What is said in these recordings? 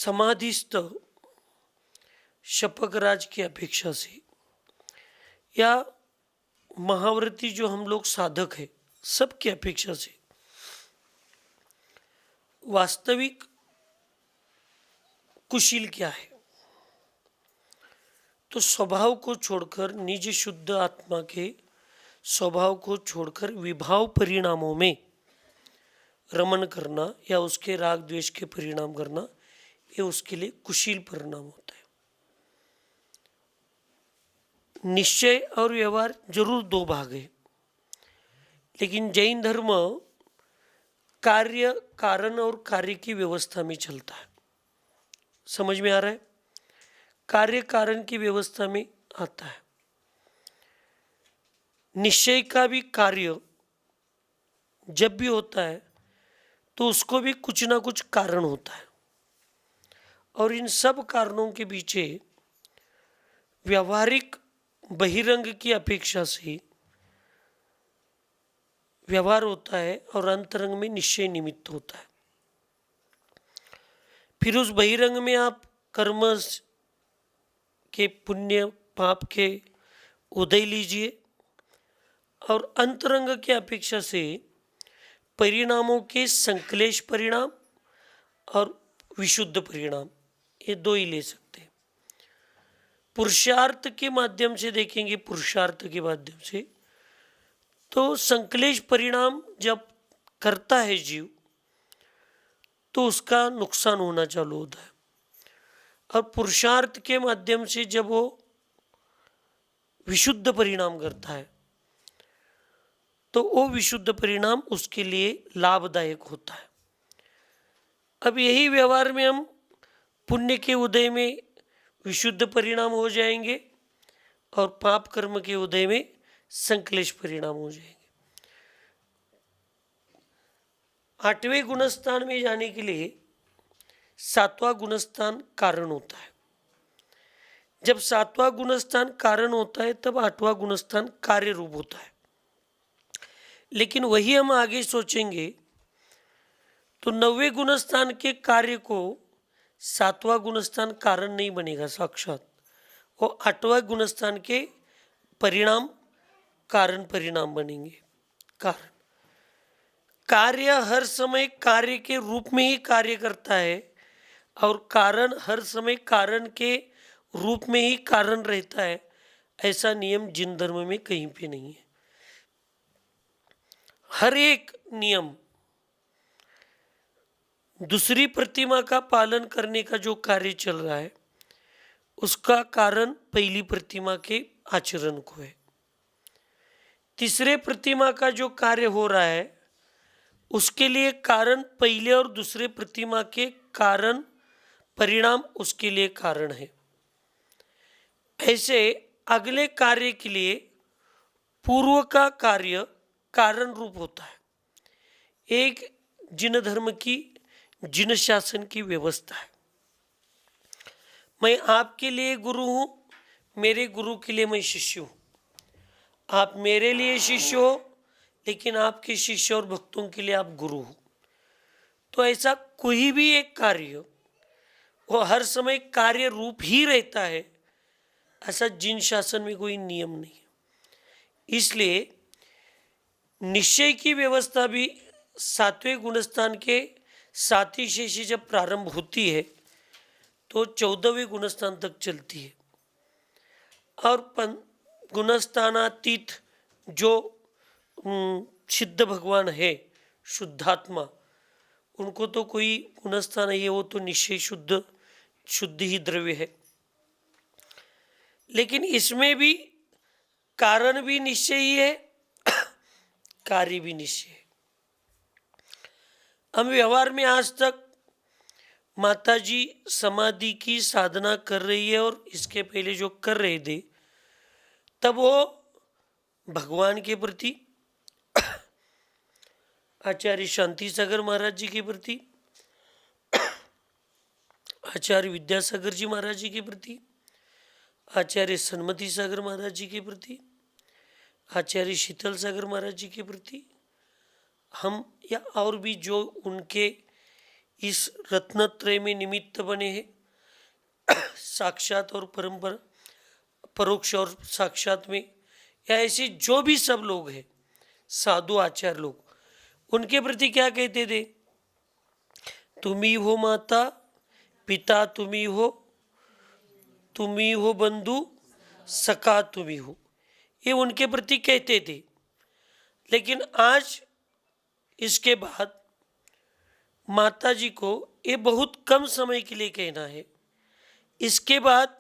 समाधिस्थ शपकराज की अपेक्षा से या महाव्रती जो हम लोग साधक हैं सबकी अपेक्षा से वास्तविक कुशील क्या है? तो स्वभाव को छोड़कर, निज शुद्ध आत्मा के स्वभाव को छोड़कर विभाव परिणामों में रमन करना या उसके राग द्वेष के परिणाम करना, ये उसके लिए कुशील परिणाम होता है। निश्चय और व्यवहार जरूर दो भाग है, लेकिन जैन धर्म कार्य कारण और कार्य की व्यवस्था में चलता है। समझ में आ रहा है? कार्य कारण की व्यवस्था में आता है। निश्चय का भी कार्य जब भी होता है तो उसको भी कुछ ना कुछ कारण होता है, और इन सब कारणों के पीछे व्यावहारिक बहिरंग की अपेक्षा से व्यवहार होता है और अंतरंग में निश्चय निमित्त होता है। फिर उस बहिरंग में आप कर्म के पुण्य पाप के उदय लीजिए, और अंतरंग की अपेक्षा से परिणामों के संक्लेश परिणाम और विशुद्ध परिणाम, ये दो ही ले सकते हैं। पुरुषार्थ के माध्यम से देखेंगे, पुरुषार्थ के माध्यम से तो संक्लेश परिणाम जब करता है जीव तो उसका नुकसान होना चालू होता है, और पुरुषार्थ के माध्यम से जब वो विशुद्ध परिणाम करता है तो वो विशुद्ध परिणाम उसके लिए लाभदायक होता है। अब यही व्यवहार में हम पुण्य के उदय में विशुद्ध परिणाम हो जाएंगे और पाप कर्म के उदय में संक्लेश परिणाम हो जाएंगे। आठवें गुणस्थान में जाने के लिए सातवां गुणस्थान कारण होता है। जब सातवां गुणस्थान कारण होता है तब आठवां गुणस्थान कार्य रूप होता है। लेकिन वही हम आगे सोचेंगे तो नौवें गुणस्थान के कार्य को सातवां गुणस्थान कारण नहीं बनेगा साक्षात, वो आठवां गुणस्थान के परिणाम कारण परिणाम बनेंगे। कारण कार्य हर समय कार्य के रूप में ही कार्य करता है, और कारण हर समय कारण के रूप में ही कारण रहता है, ऐसा नियम जिन धर्म में कहीं पे नहीं है। हर एक नियम दूसरी प्रतिमा का पालन करने का जो कार्य चल रहा है उसका कारण पहली प्रतिमा के आचरण को है। तीसरे प्रतिमा का जो कार्य हो रहा है उसके लिए कारण पहले और दूसरे प्रतिमा के कारण परिणाम उसके लिए कारण है। ऐसे अगले कार्य के लिए पूर्व का कार्य कारण रूप होता है। एक जिन धर्म की जिन शासन की व्यवस्था है। मैं आपके लिए गुरु हूँ, मेरे गुरु के लिए मैं शिष्य हूँ। आप मेरे लिए शिष्य हो, लेकिन आपके शिष्य और भक्तों के लिए आप गुरु हो। तो ऐसा कोई भी एक कार्य वो हर समय कार्य रूप ही रहता है, ऐसा जिन शासन में कोई नियम नहीं है। इसलिए निश्चय की व्यवस्था भी सातवें गुणस्थान के साथी शेषी जब प्रारंभ होती है तो 14वें गुणस्थान तक चलती है, और गुणस्थानातीत जो सिद्ध भगवान है शुद्धात्मा, उनको तो कोई गुणस्थान नहीं है, वो तो निश्चय शुद्ध ही द्रव्य है। लेकिन इसमें भी कारण भी निश्चय ही है, कार्य भी निश्चय है। हम व्यवहार में आज तक माताजी समाधि की साधना कर रही है, और इसके पहले जो कर रहे थे तब वो भगवान के प्रति, आचार्य शांति सागर महाराज जी के प्रति, आचार्य विद्यासागर जी महाराज जी के प्रति, आचार्य सन्मति सागर महाराज जी के प्रति, आचार्य शीतल सागर महाराज जी के प्रति हम या और भी जो उनके इस रत्नत्रय में निमित्त बने हैं, साक्षात और परंपरा, परोक्ष और साक्षात में, या ऐसे जो भी सब लोग हैं साधु आचार्य लोग, उनके प्रति क्या कहते थे? तुम ही हो माता पिता, तुम ही हो बंधु सखा, तुम ही हो, ये उनके प्रति कहते थे। लेकिन आज इसके बाद माता जी को ये बहुत कम समय के लिए कहना है। इसके बाद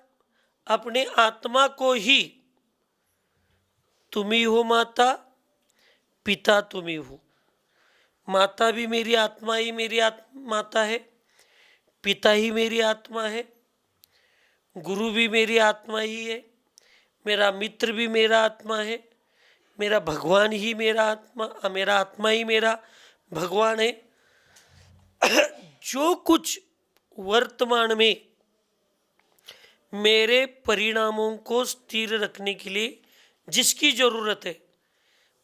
अपने आत्मा को ही तुम ही हो माता पिता, तुम ही हो। माता भी मेरी आत्मा ही मेरी माता है, पिता ही मेरी आत्मा है, गुरु भी मेरी आत्मा ही है, मेरा मित्र भी मेरा आत्मा है, मेरा भगवान ही मेरा आत्मा ही मेरा भगवान है। जो कुछ वर्तमान में मेरे परिणामों को स्थिर रखने के लिए जिसकी जरूरत है,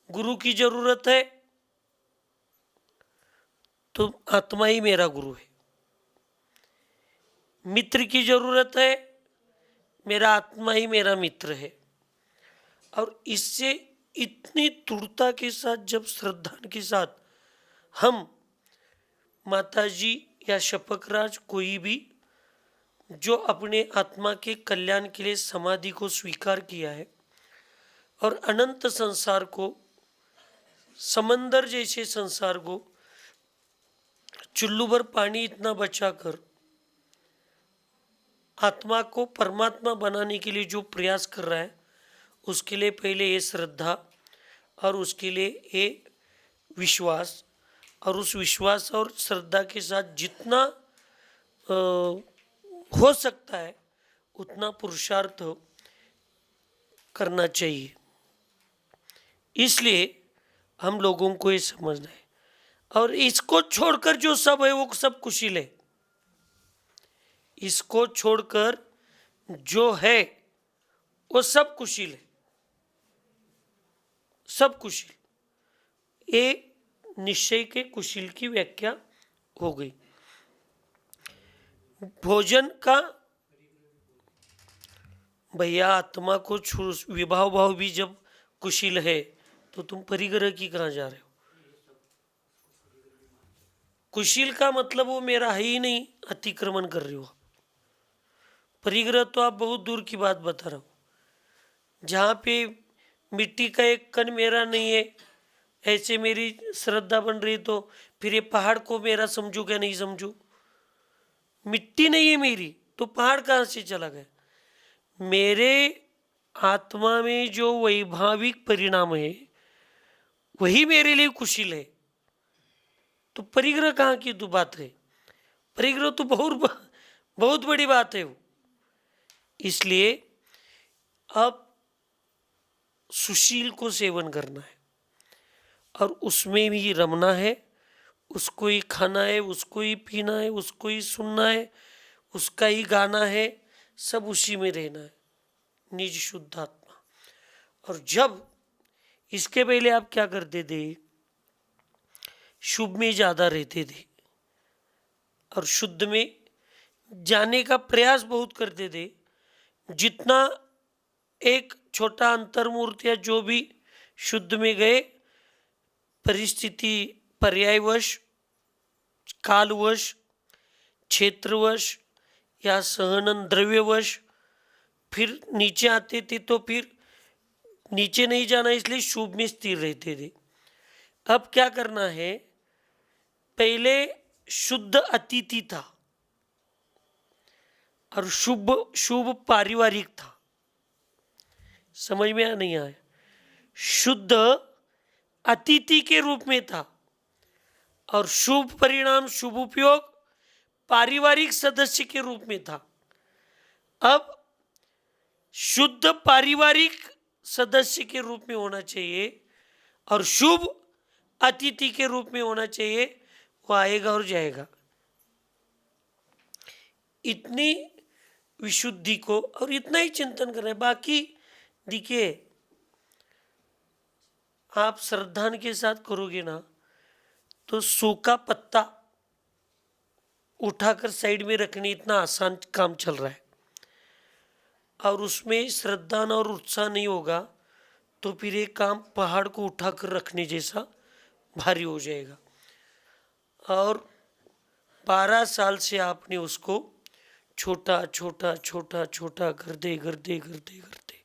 गुरु की जरूरत है, तो आत्मा ही मेरा गुरु है। मित्र की जरूरत है, मेरा आत्मा ही मेरा मित्र है। और इससे इतनी दृढ़ता के साथ, जब श्रद्धा के साथ हम माता जी या शपकराज कोई भी जो अपने आत्मा के कल्याण के लिए समाधि को स्वीकार किया है और अनंत संसार को, समंदर जैसे संसार को चुल्लू भर पानी इतना बचाकर आत्मा को परमात्मा बनाने के लिए जो प्रयास कर रहा है, उसके लिए पहले ये श्रद्धा और उसके लिए ये विश्वास, और उस विश्वास और श्रद्धा के साथ जितना हो सकता है उतना पुरुषार्थ करना चाहिए। इसलिए हम लोगों को ये समझना है। और इसको छोड़कर जो सब है वो सब कुशील है। इसको छोड़कर जो है वो सब कुशील है, सब कुशील। ये निश्चय के कुशील की व्याख्या हो गई। भोजन का भैया आत्मा को विभाव भाव भी जब कुशील है तो तुम परिग्रह की कहाँ जा रहे हो? कुशील का मतलब वो मेरा है ही नहीं, अतिक्रमण कर रहे हो। परिग्रह तो आप बहुत दूर की बात बता रहा हो। जहाँ पे मिट्टी का एक कण मेरा नहीं है, ऐसे मेरी श्रद्धा बन रही, तो फिर ये पहाड़ को मेरा समझू क्या नहीं समझू? मिट्टी नहीं है मेरी तो पहाड़ कहाँ से चला गया? मेरे आत्मा में जो वैभाविक परिणाम है वही मेरे लिए कुशील है। तो परिग्रह कहाँ की तो बात है? परिग्रह तो बहुत बड़ी बात है वो। इसलिए अब सुशील को सेवन करना है और उसमें भी रमना है, उसको ही खाना है, उसको ही पीना है, उसको ही सुनना है, उसका ही गाना है, सब उसी में रहना है, निज शुद्धात्मा। और जब इसके पहले आप क्या करते थे? शुभ में ज़्यादा रहते थे और शुद्ध में जाने का प्रयास बहुत करते थे। जितना एक छोटा अंतर्मूर्त या जो भी शुद्ध में गए, परिस्थिति पर्यायवश, कालवश, क्षेत्रवश या सहनन द्रव्यवश फिर नीचे आते थे, तो फिर नीचे नहीं जाना, इसलिए शुभ में स्थिर रहते थे। अब क्या करना है? पहले शुद्ध अतिथि था और शुभ पारिवारिक था। समझ में नहीं आया? शुद्ध अतिथि के रूप में था और शुभ परिणाम, शुभ उपयोग पारिवारिक सदस्य के रूप में था। अब शुद्ध पारिवारिक सदस्य के रूप में होना चाहिए और शुभ अतिथि के रूप में होना चाहिए। वो आएगा और जाएगा। इतनी विशुद्धि को और इतना ही चिंतन कर रहे हैं। बाकी देखिए, आप श्रद्धा के साथ करोगे ना तो सूखा पत्ता उठाकर साइड में रखनी इतना आसान काम चल रहा है, और उसमें श्रद्धा और उत्साह नहीं होगा तो फिर ये काम पहाड़ को उठाकर रखने जैसा भारी हो जाएगा। और 12 साल से आपने उसको छोटा छोटा छोटा छोटा करते करते करते करते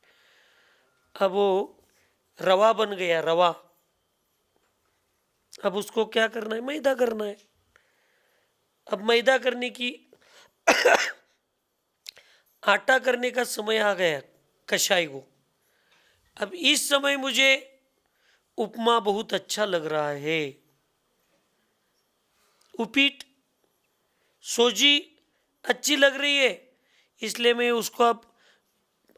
अब वो रवा बन गया, रवा। अब उसको क्या करना है? मैदा करना है। अब मैदा करने की आटा करने का समय आ गया कषाय को। अब इस समय मुझे उपमा बहुत अच्छा लग रहा है, उपीट सोजी अच्छी लग रही है, इसलिए मैं उसको अब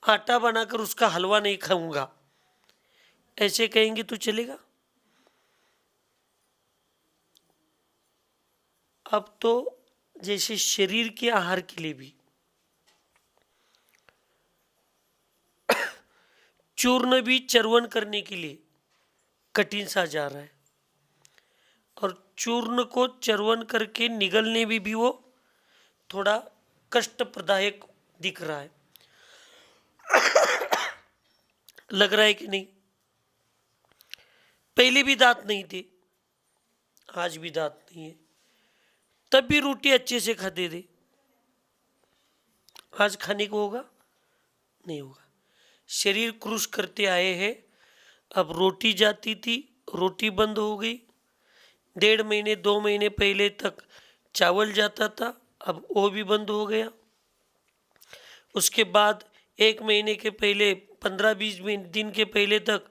आटा बनाकर उसका हलवा नहीं खाऊंगा, ऐसे कहेंगे तो चलेगा? अब तो जैसे शरीर के आहार के लिए भी चूर्ण भी चर्वण करने के लिए कठिन सा जा रहा है, और चूर्ण को चर्वण करके निगलने में भी वो थोड़ा कष्टप्रदायक दिख रहा है। लग रहा है कि नहीं? पहले भी दांत नहीं थे, आज भी दांत नहीं है, तब भी रोटी अच्छे से खाते थे, आज खाने को होगा? नहीं होगा। शरीर क्रूश करते आए हैं। अब रोटी जाती थी, रोटी बंद हो गई। 1.5 महीने 2 महीने पहले तक चावल जाता था, अब वो भी बंद हो गया। उसके बाद 1 महीने के पहले 15-20 दिन के पहले तक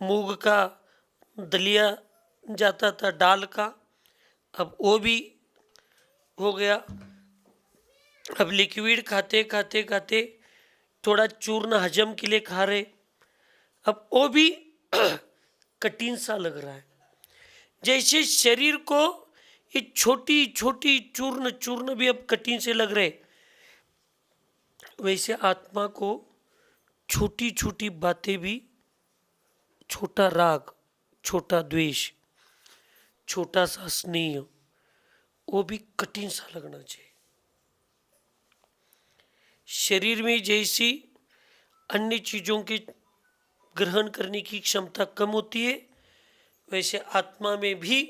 मूंग का दलिया जाता था, दाल का, अब वो भी हो गया। अब लिक्विड खाते खाते खाते थोड़ा चूर्ण हजम के लिए खा रहे, अब वो भी कठिन सा लग रहा है। जैसे शरीर को ये छोटी छोटी चूर्ण चूर्ण भी अब कठिन से लग रहे, वैसे आत्मा को छोटी छोटी बातें भी, छोटा राग, छोटा द्वेष, छोटा सा स्नेह, वो भी कठिन सा लगना चाहिए। शरीर में जैसी अन्य चीज़ों के ग्रहण करने की क्षमता कम होती है, वैसे आत्मा में भी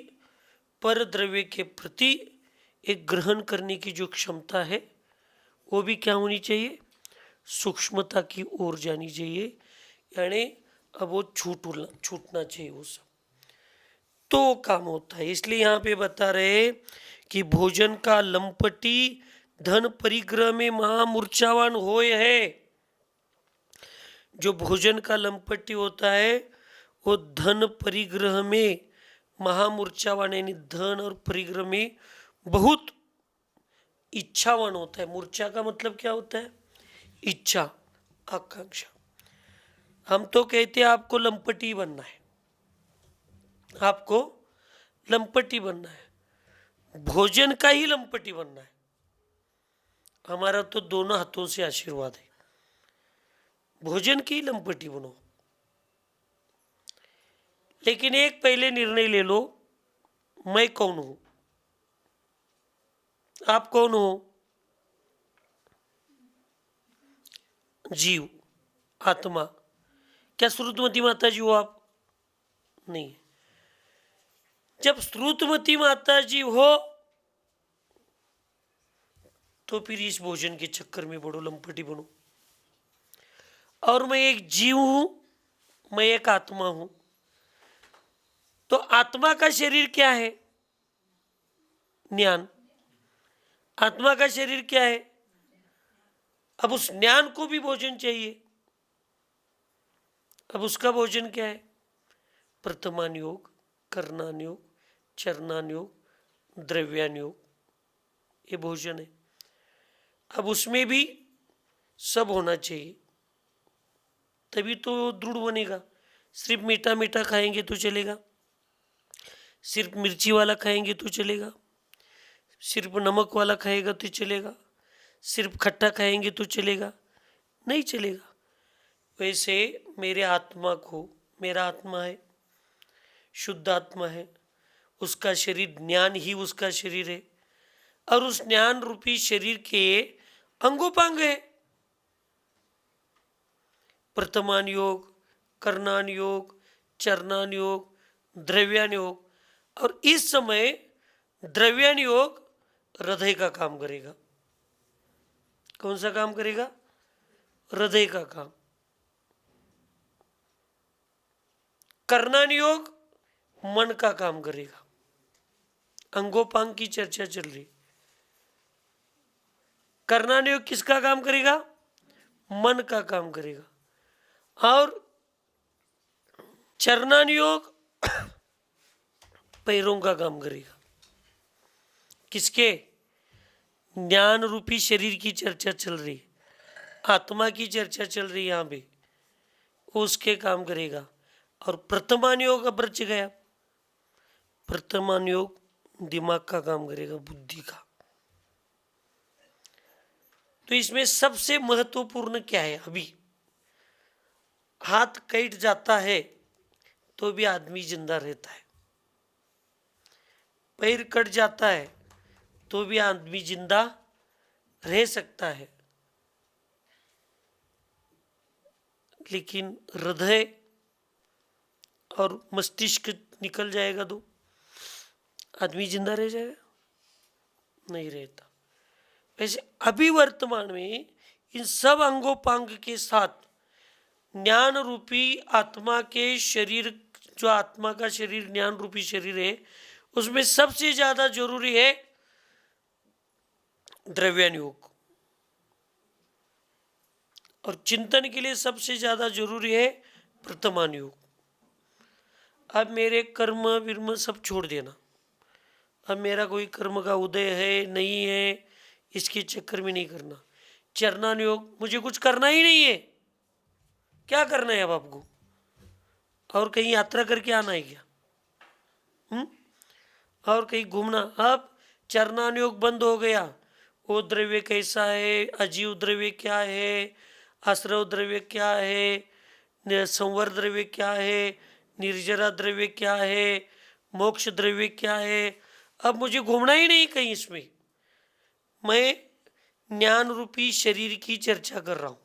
पर द्रव्य के प्रति एक ग्रहण करने की जो क्षमता है वो भी क्या होनी चाहिए? सूक्ष्मता की ओर जानी चाहिए, यानी अब वो छूटना चाहिए वो सब, तो काम होता है। इसलिए यहाँ पे बता रहे कि भोजन का लंपटी धन परिग्रह में महामूर्छावान होय है। जो भोजन का लंपटी होता है वो धन परिग्रह में महामूर्छावान, यानी धन और परिग्रह में बहुत इच्छावान होता है। मूर्छा का मतलब क्या होता है? इच्छा, आकांक्षा। हम तो कहते हैं आपको लंपटी बनना है, आपको लंपटी बनना है, भोजन का ही लंपटी बनना है। हमारा तो दोनों हाथों से आशीर्वाद है, भोजन की लंपटी बनो। लेकिन एक पहले निर्णय ले लो, मैं कौन हूं? आप कौन हो? जीव, आत्मा। क्या श्रुतमती माता जी हो आप? नहीं। जब श्रुतमती माता जी हो तो फिर इस भोजन के चक्कर में बड़ो लंपटी बनो। और मैं एक जीव हूं, मैं एक आत्मा हूं। तो आत्मा का शरीर क्या है? ज्ञान। आत्मा का शरीर क्या है? अब उस ज्ञान को भी भोजन चाहिए। अब उसका भोजन क्या है? प्रथमान योग, करणान योग, चरणान योग, द्रव्यान योग, ये भोजन है। अब उसमें भी सब होना चाहिए, तभी तो दृढ़ बनेगा। सिर्फ मीठा मीठा खाएंगे तो चलेगा, सिर्फ मिर्ची वाला खाएंगे तो चलेगा, सिर्फ नमक वाला खाएगा तो चलेगा, सिर्फ खट्टा खाएंगे तो चलेगा? नहीं चलेगा। वैसे मेरे आत्मा को, मेरा आत्मा है, शुद्ध आत्मा है, उसका शरीर ज्ञान ही उसका शरीर है। और उस ज्ञान रूपी शरीर के अंगोपांग है। प्रथमान योग, करणान योग, चरणान योग, द्रव्यान योग। और इस समय द्रव्यान योग हृदय का काम करेगा। कौन सा काम करेगा? हृदय का काम। करणान योग मन का काम करेगा। अंगोपांग की चर्चा चल रही। करणान योग किसका काम करेगा? मन का काम करेगा। और चरणान योग पैरों का काम करेगा। किसके? ज्ञान रूपी शरीर की चर्चा चल रही है, आत्मा की चर्चा चल रही है यहाँ पे, उसके काम करेगा। और प्रथमान योग अब बच गया। प्रथमान योग दिमाग का काम करेगा, बुद्धि का। तो इसमें सबसे महत्वपूर्ण क्या है? अभी हाथ कट जाता है तो भी आदमी जिंदा रहता है, पैर कट जाता है तो भी आदमी जिंदा रह सकता है, लेकिन हृदय और मस्तिष्क निकल जाएगा तो आदमी जिंदा रह जाएगा? नहीं रहता। वैसे अभी वर्तमान में इन सब अंगोपांग के साथ ज्ञान रूपी आत्मा के शरीर, जो आत्मा का शरीर ज्ञान रूपी शरीर है, उसमें सबसे ज्यादा जरूरी है द्रव्यान योग। और चिंतन के लिए सबसे ज्यादा जरूरी है प्रथमान योग। अब मेरे कर्म विर्म सब छोड़ देना। अब मेरा कोई कर्म का उदय है नहीं है, इसके चक्कर में नहीं करना। चरणान योग, मुझे कुछ करना ही नहीं है। क्या करना है अब आपको? और कहीं यात्रा करके आना है क्या? और कहीं घूमना? अब चरणान योग बंद हो गया। वो द्रव्य कैसा है, अजीव द्रव्य क्या है, आश्रव द्रव्य क्या है, संवर द्रव्य क्या है, निर्जरा द्रव्य क्या है, मोक्ष द्रव्य क्या है, अब मुझे घूमना ही नहीं कहीं इसमें। मैं ज्ञान रूपी शरीर की चर्चा कर रहा हूं।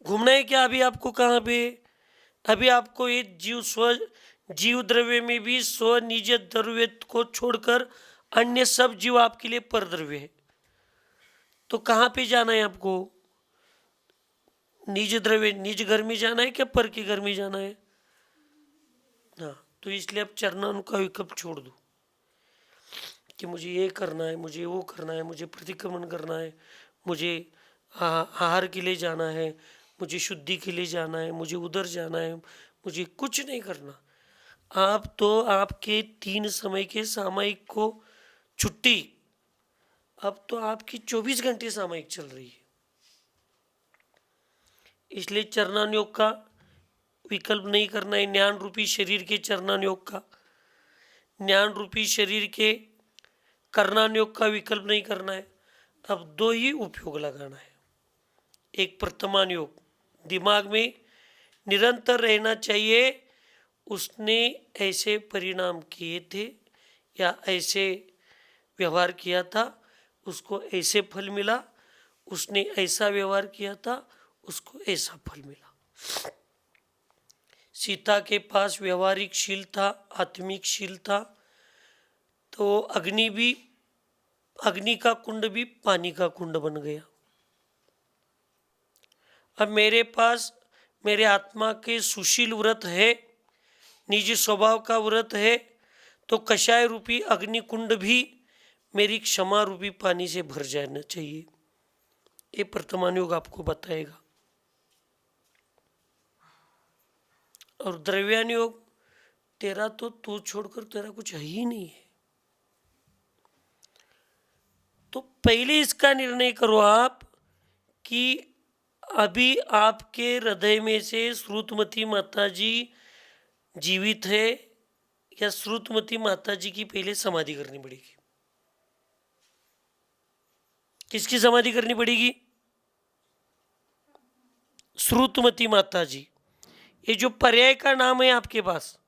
घूमना है क्या अभी आपको? कहाँ पे? अभी आपको ये जीव द्रव्य में भी स्व निज द्रव्य को छोड़कर अन्य सब जीव आपके लिए पर द्रव्य है। तो कहाँ पे जाना है आपको? निज द्रव्य, निज घर में जाना है क्या पर के घर में जाना है? हाँ, तो इसलिए अब चरणान का विकल्प छोड़ दो कि मुझे ये करना है, मुझे वो करना है, मुझे प्रतिक्रमण करना है, मुझे आहार के लिए जाना है, मुझे शुद्धि के लिए जाना है, मुझे उधर जाना है, मुझे कुछ नहीं करना। आप तो आपके 3 समय के सामयिक को छुट्टी, अब तो आपकी 24 घंटे सामयिक चल रही है। इसलिए चरणान योग का विकल्प नहीं करना है। ज्ञान रूपी शरीर के चरणान योग का, ज्ञान रूपी शरीर के करणान योग का विकल्प नहीं करना है। अब 2 ही उपयोग लगाना है। एक प्रथमान योग, दिमाग में निरंतर रहना चाहिए। उसने ऐसे परिणाम किए थे या ऐसे व्यवहार किया था, उसको ऐसे फल मिला, उसने ऐसा व्यवहार किया था, उसको ऐसा फल मिला। सीता के पास व्यवहारिक शील था, आत्मिक शील था, तो अग्नि का कुंड भी पानी का कुंड बन गया। अब मेरे पास मेरे आत्मा के सुशील व्रत है, निजी स्वभाव का व्रत है, तो कषाय रूपी अग्नि कुंड भी मेरी क्षमा रूपी पानी से भर जाना चाहिए। ये प्रथमान योग आपको बताएगा। और द्रव्यान योग, तेरा तो तू छोड़कर तेरा कुछ है ही नहीं है। तो पहले इसका निर्णय करो आप कि अभी आपके हृदय में से श्रुतमती माता जी जीवित है या श्रुतमती माता जी की पहले समाधि करनी पड़ेगी? किसकी समाधि करनी पड़ेगी? श्रुतमती माता जी। ये जो पर्याय का नाम है आपके पास,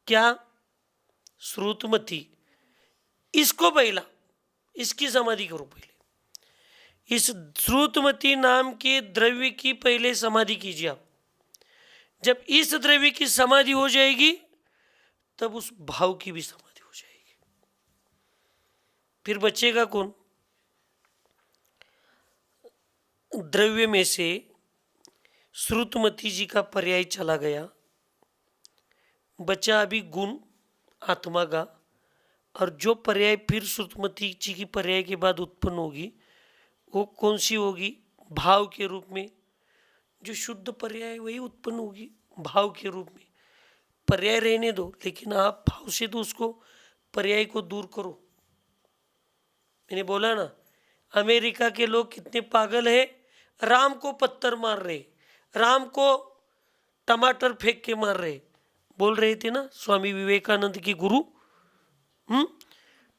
क्या? श्रुतमती। इसको पहला, इसकी समाधि करो पहले। इस श्रुतमती नाम के द्रव्य की पहले समाधि कीजिए आप। जब इस द्रव्य की समाधि हो जाएगी तब उस भाव की भी समाधि हो जाएगी। फिर बचेगा कौन? द्रव्य में से श्रुतमती जी का पर्याय चला गया, बचा अभी गुण आत्मा का। और जो पर्याय फिर श्रुतमती जी की पर्याय के बाद उत्पन्न होगी वो कौन सी होगी? भाव के रूप में। जो शुद्ध पर्याय वही उत्पन्न होगी भाव के रूप में। पर्याय रहने दो, लेकिन आप भाव से तो उसको पर्याय को दूर करो। मैंने बोला ना, अमेरिका के लोग कितने पागल हैं, राम को पत्थर मार रहे, राम को टमाटर फेंक के मार रहे। बोल रहे थे ना स्वामी विवेकानंद के गुरु।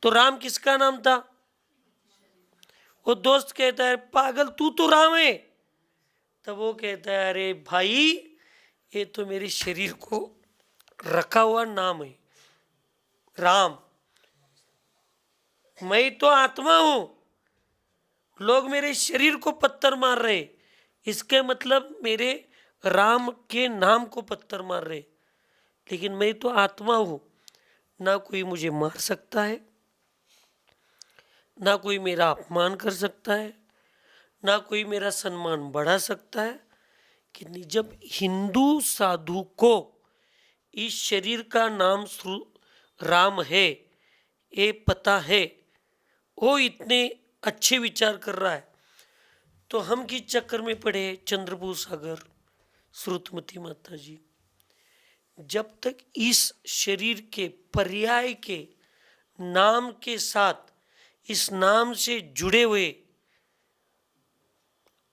तो राम किसका नाम था? वो दोस्त कहता है पागल तू तो राम है। तब वो कहता है अरे भाई ये तो मेरे शरीर को रखा हुआ नाम है राम, मैं तो आत्मा हूं। लोग मेरे शरीर को पत्थर मार रहे, इसके मतलब मेरे राम के नाम को पत्थर मार रहे, लेकिन मैं तो आत्मा हूं। ना कोई मुझे मार सकता है, ना कोई मेरा अपमान कर सकता है, ना कोई मेरा सम्मान बढ़ा सकता है। कि जब हिंदू साधु को इस शरीर का नाम राम है ये पता है, वो इतने अच्छे विचार कर रहा है, तो हम किस चक्कर में पड़े? चंद्रभूष सागर, श्रुतमती माता जी। जब तक इस शरीर के पर्याय के नाम के साथ, इस नाम से जुड़े हुए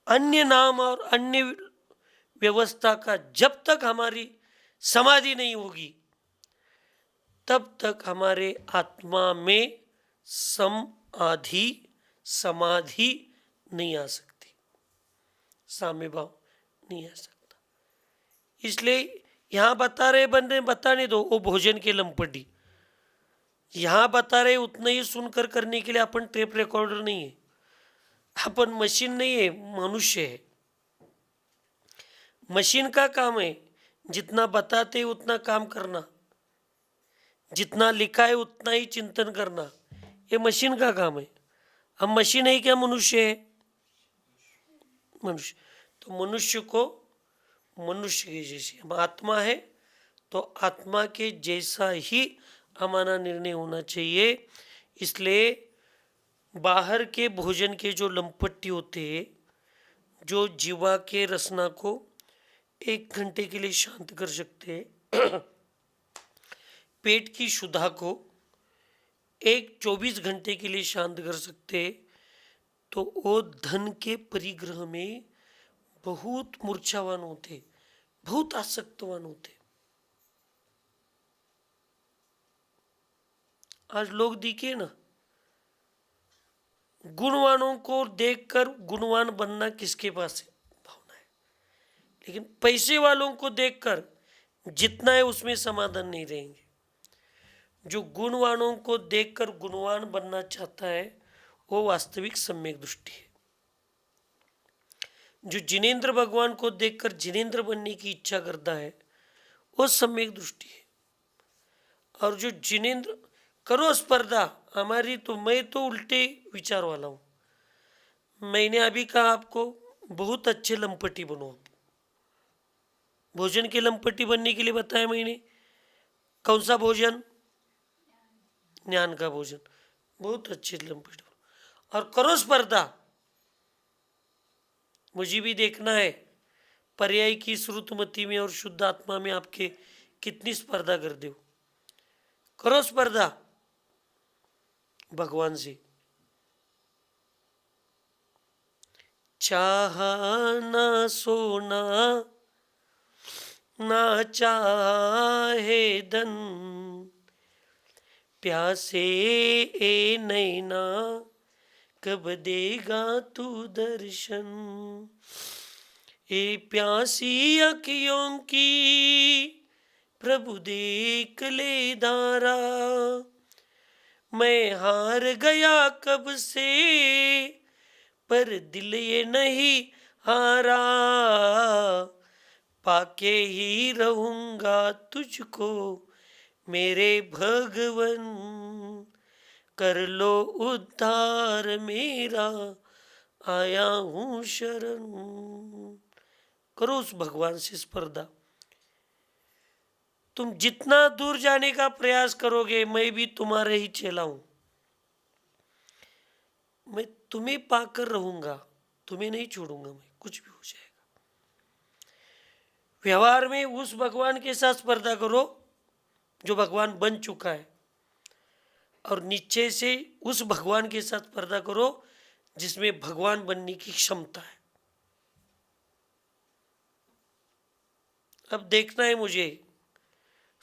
अन्य नाम और अन्य व्यवस्था का जब तक हमारी समाधि नहीं होगी तब तक हमारे आत्मा में समाधि नहीं आ सकती, साम्य भाव नहीं आ सकता। इसलिए यहाँ बता रहे बंदे बताने दो, वो भोजन के लंपटी। यहाँ बता रहे उतना ही सुनकर करने के लिए अपन टेप रिकॉर्डर नहीं है, अपन मशीन नहीं है, मनुष्य है। मशीन का काम है जितना बताते उतना काम करना, जितना लिखा है उतना ही चिंतन करना, ये मशीन का काम है। हम मशीन है क्या मनुष्य है? मनुष्य। तो मनुष्य को मनुष्य के जैसे, हम आत्मा है तो आत्मा के जैसा ही हमारा निर्णय होना चाहिए। इसलिए बाहर के भोजन के जो लंपट्टी होते हैं, जो जीवा के रसना को 1 घंटे के लिए शांत कर सकते हैं, पेट की क्षुधा को 24 घंटे के लिए शांत कर सकते, तो वो धन के परिग्रह में बहुत मूर्छावान होते, बहुत आसक्तवान होते। आज लोग दिखे ना, गुणवानों को देखकर गुणवान बनना किसके पास है? भावना है। लेकिन पैसे वालों को देखकर जितना है उसमें समाधान नहीं रहेंगे। जो गुणवानों को देखकर गुणवान बनना चाहता है वो वास्तविक सम्यक दृष्टि है। जो जिनेंद्र भगवान को देखकर जिनेंद्र बनने की इच्छा करता है वो सम्यक दृष्टि है। और जो जिनेंद्र, करो स्पर्धा हमारी, तो मैं तो उल्टे विचार वाला हूँ। मैंने अभी कहा आपको बहुत अच्छे लंपटी बनो। भोजन के लंपटी बनने के लिए बताया मैंने। कौन सा भोजन? ज्ञान का भोजन। बहुत अच्छे लंपटी बनो और करो स्पर्धा। मुझे भी देखना है पर्याय की श्रुतमती में और शुद्ध आत्मा में आपके कितनी स्पर्धा कर दो। करो स्पर्धा भगवान से। चाहा ना सोना ना चाहे धन, प्यासे ए नैना कब देगा तू दर्शन। ए प्यासी अखियों की प्रभु देख ले धारा, मैं हार गया कब से, पर दिल ये नहीं हारा, पाके ही रहूंगा तुझको मेरे भगवन, कर लो उद्धार मेरा, आया हूँ शरण। करो उस भगवान से स्पर्धा। तुम जितना दूर जाने का प्रयास करोगे, मैं भी तुम्हारे ही चेला हूं, मैं तुम्हें पाकर रहूंगा, तुम्हें नहीं छोड़ूंगा, मैं कुछ भी हो जाएगा। व्यवहार में उस भगवान के साथ स्पर्धा करो जो भगवान बन चुका है, और नीचे से उस भगवान के साथ स्पर्धा करो जिसमें भगवान बनने की क्षमता है। अब देखना है मुझे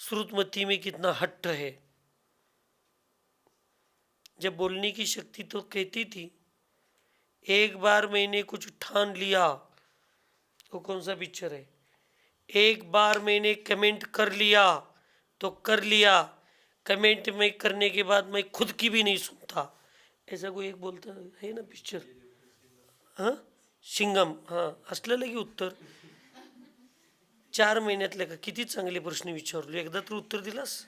श्रुतमती में कितना हट्ट है। जब बोलने की शक्ति तो कहती थी, एक बार मैंने कुछ ठान लिया, वो कौन सा पिक्चर है, एक बार मैंने कमेंट कर लिया तो कर लिया, कमेंट में करने के बाद मैं खुद की भी नहीं सुनता, ऐसा कोई एक बोलता है ना पिक्चर। हां सिंगम, हां असलं की उत्तर 4 महिन्यातल्या का किती चांगले प्रश्न विचारलो, एकदा तर उत्तर दिलास,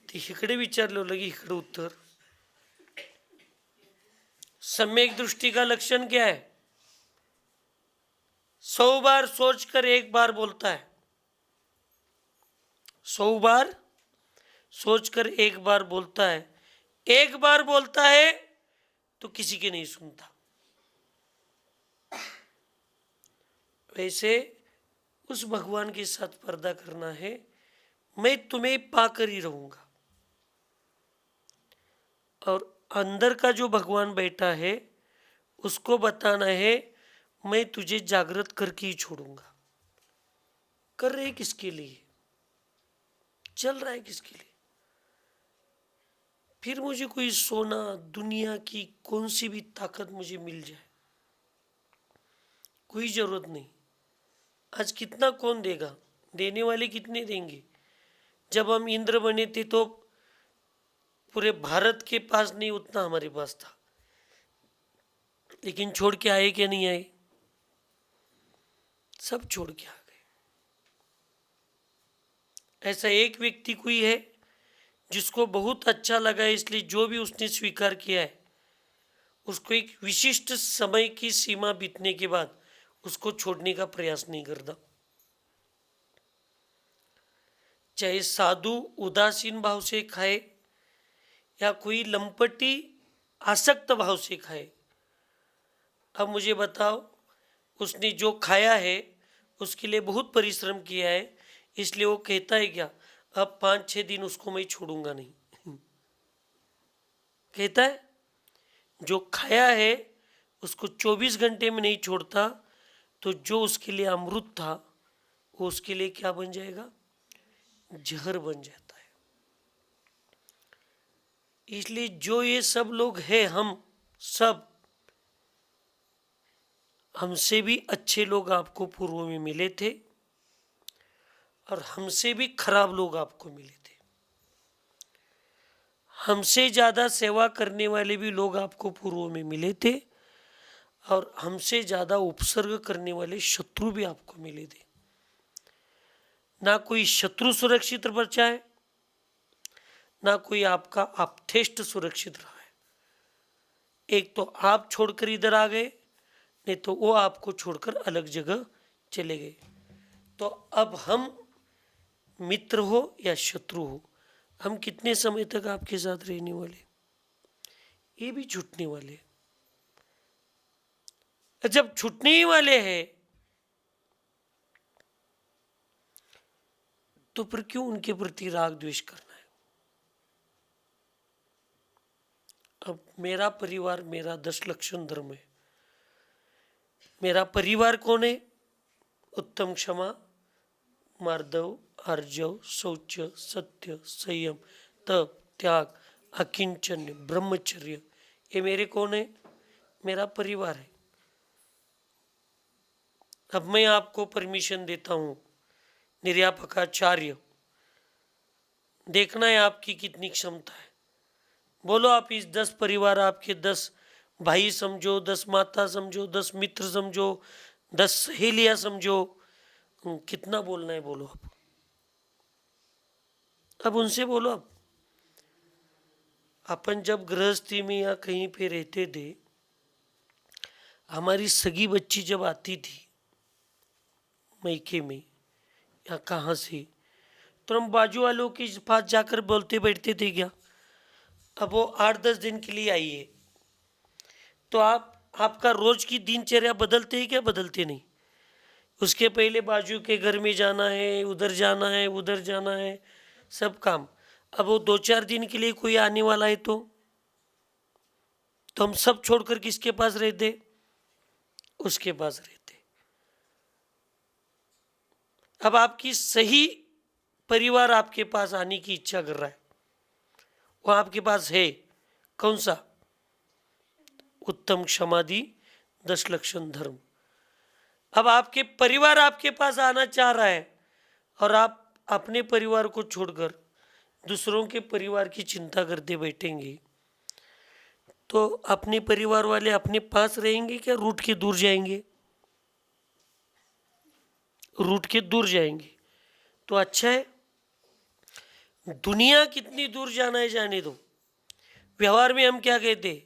ते इकडे विचारलं लगे इकडे उत्तर। सम्यक दृष्टि का लक्षण क्या है? 100 बार सोचकर एक बार बोलता है, 100 बार सोचकर एक बार बोलता है, एक बार बोलता है तो किसी के नहीं सुनता। वैसे उस भगवान के साथ पर्दा करना है, मैं तुम्हें पाकर ही रहूंगा, और अंदर का जो भगवान बैठा है उसको बताना है, मैं तुझे जागृत करके ही छोड़ूंगा। कर रहे किसके लिए, चल रहा है किसके लिए? फिर मुझे कोई सोना, दुनिया की कौन सी भी ताकत मुझे मिल जाए, कोई जरूरत नहीं। आज कितना कौन देगा, देने वाले कितने देंगे? जब हम इंद्र बने थे तो पूरे भारत के पास नहीं उतना हमारे पास था, लेकिन छोड़ के आए क्या नहीं आए? सब छोड़ के आ गए। ऐसा एक व्यक्ति कोई है जिसको बहुत अच्छा लगा, इसलिए जो भी उसने स्वीकार किया है उसको एक विशिष्ट समय की सीमा बीतने के बाद उसको छोड़ने का प्रयास नहीं करता। चाहे साधु उदासीन भाव से खाए या कोई लंपटी आसक्त भाव से खाए। अब मुझे बताओ, उसने जो खाया है उसके लिए बहुत परिश्रम किया है, इसलिए वो कहता है क्या, अब 5-6 दिन उसको मैं छोड़ूंगा नहीं। कहता है जो खाया है उसको 24 घंटे में नहीं छोड़ता, तो जो उसके लिए अमृत था वो उसके लिए क्या बन जाएगा, जहर बन जाता है। इसलिए जो ये सब लोग हैं, हम सब, हमसे भी अच्छे लोग आपको पूर्व में मिले थे और हमसे भी खराब लोग आपको मिले थे। हमसे ज़्यादा सेवा करने वाले भी लोग आपको पूर्व में मिले थे और हमसे ज़्यादा उपसर्ग करने वाले शत्रु भी आपको मिले थे। ना कोई शत्रु सुरक्षित बचा है, ना कोई आपका आप्तेष्ट सुरक्षित रहा है। एक तो आप छोड़कर इधर आ गए, नहीं तो वो आपको छोड़कर अलग जगह चले गए। तो अब हम मित्र हो या शत्रु हो, हम कितने समय तक आपके साथ रहने वाले, ये भी छूटने वाले। जब छूटने ही वाले हैं तो फिर क्यों उनके प्रति राग द्वेष करना है? अब मेरा परिवार मेरा 10 लक्षण धर्म है। मेरा परिवार कौन है? उत्तम क्षमा, मार्दव, आर्जव, शौच, सत्य, संयम, तप, त्याग, अकिंचन्य, ब्रह्मचर्य, ये मेरे कौन है? मेरा परिवार है। अब मैं आपको परमिशन देता हूँ, निर्यापकाचार्य, देखना है आपकी कितनी क्षमता है। बोलो आप इस 10 परिवार आपके 10 भाई समझो, 10 माता समझो, 10 मित्र समझो, 10 सहेलियां समझो, कितना बोलना है बोलो आप। अब उनसे बोलो। अब अपन जब गृहस्थी में या कहीं पे रहते थे, हमारी सगी बच्ची जब आती थी मैके में या कहाँ से, तो हम बाजू वालों के पास जाकर बोलते बैठते थे क्या, अब वो 8-10 दिन के लिए आई है, तो आपका रोज की दिनचर्या बदलते ही क्या, बदलते नहीं। उसके पहले बाजू के घर में जाना है, उधर जाना है, उधर जाना है, सब काम। अब वो 2-4 दिन के लिए कोई आने वाला है तो हम सब छोड़कर किसके पास रहते, उसके पास रहते। अब आपकी सही परिवार आपके पास आने की इच्छा कर रहा है, वो आपके पास है, कौन सा, उत्तम क्षमादि 10 लक्षण धर्म। अब आपके परिवार आपके पास आना चाह रहा है और आप अपने परिवार को छोड़कर दूसरों के परिवार की चिंता करते बैठेंगे, तो अपने परिवार वाले अपने पास रहेंगे क्या रूठ के दूर जाएंगे, रूठ के दूर जाएंगे। तो अच्छा है, दुनिया कितनी दूर जाना है जाने दो। व्यवहार में हम क्या कहते,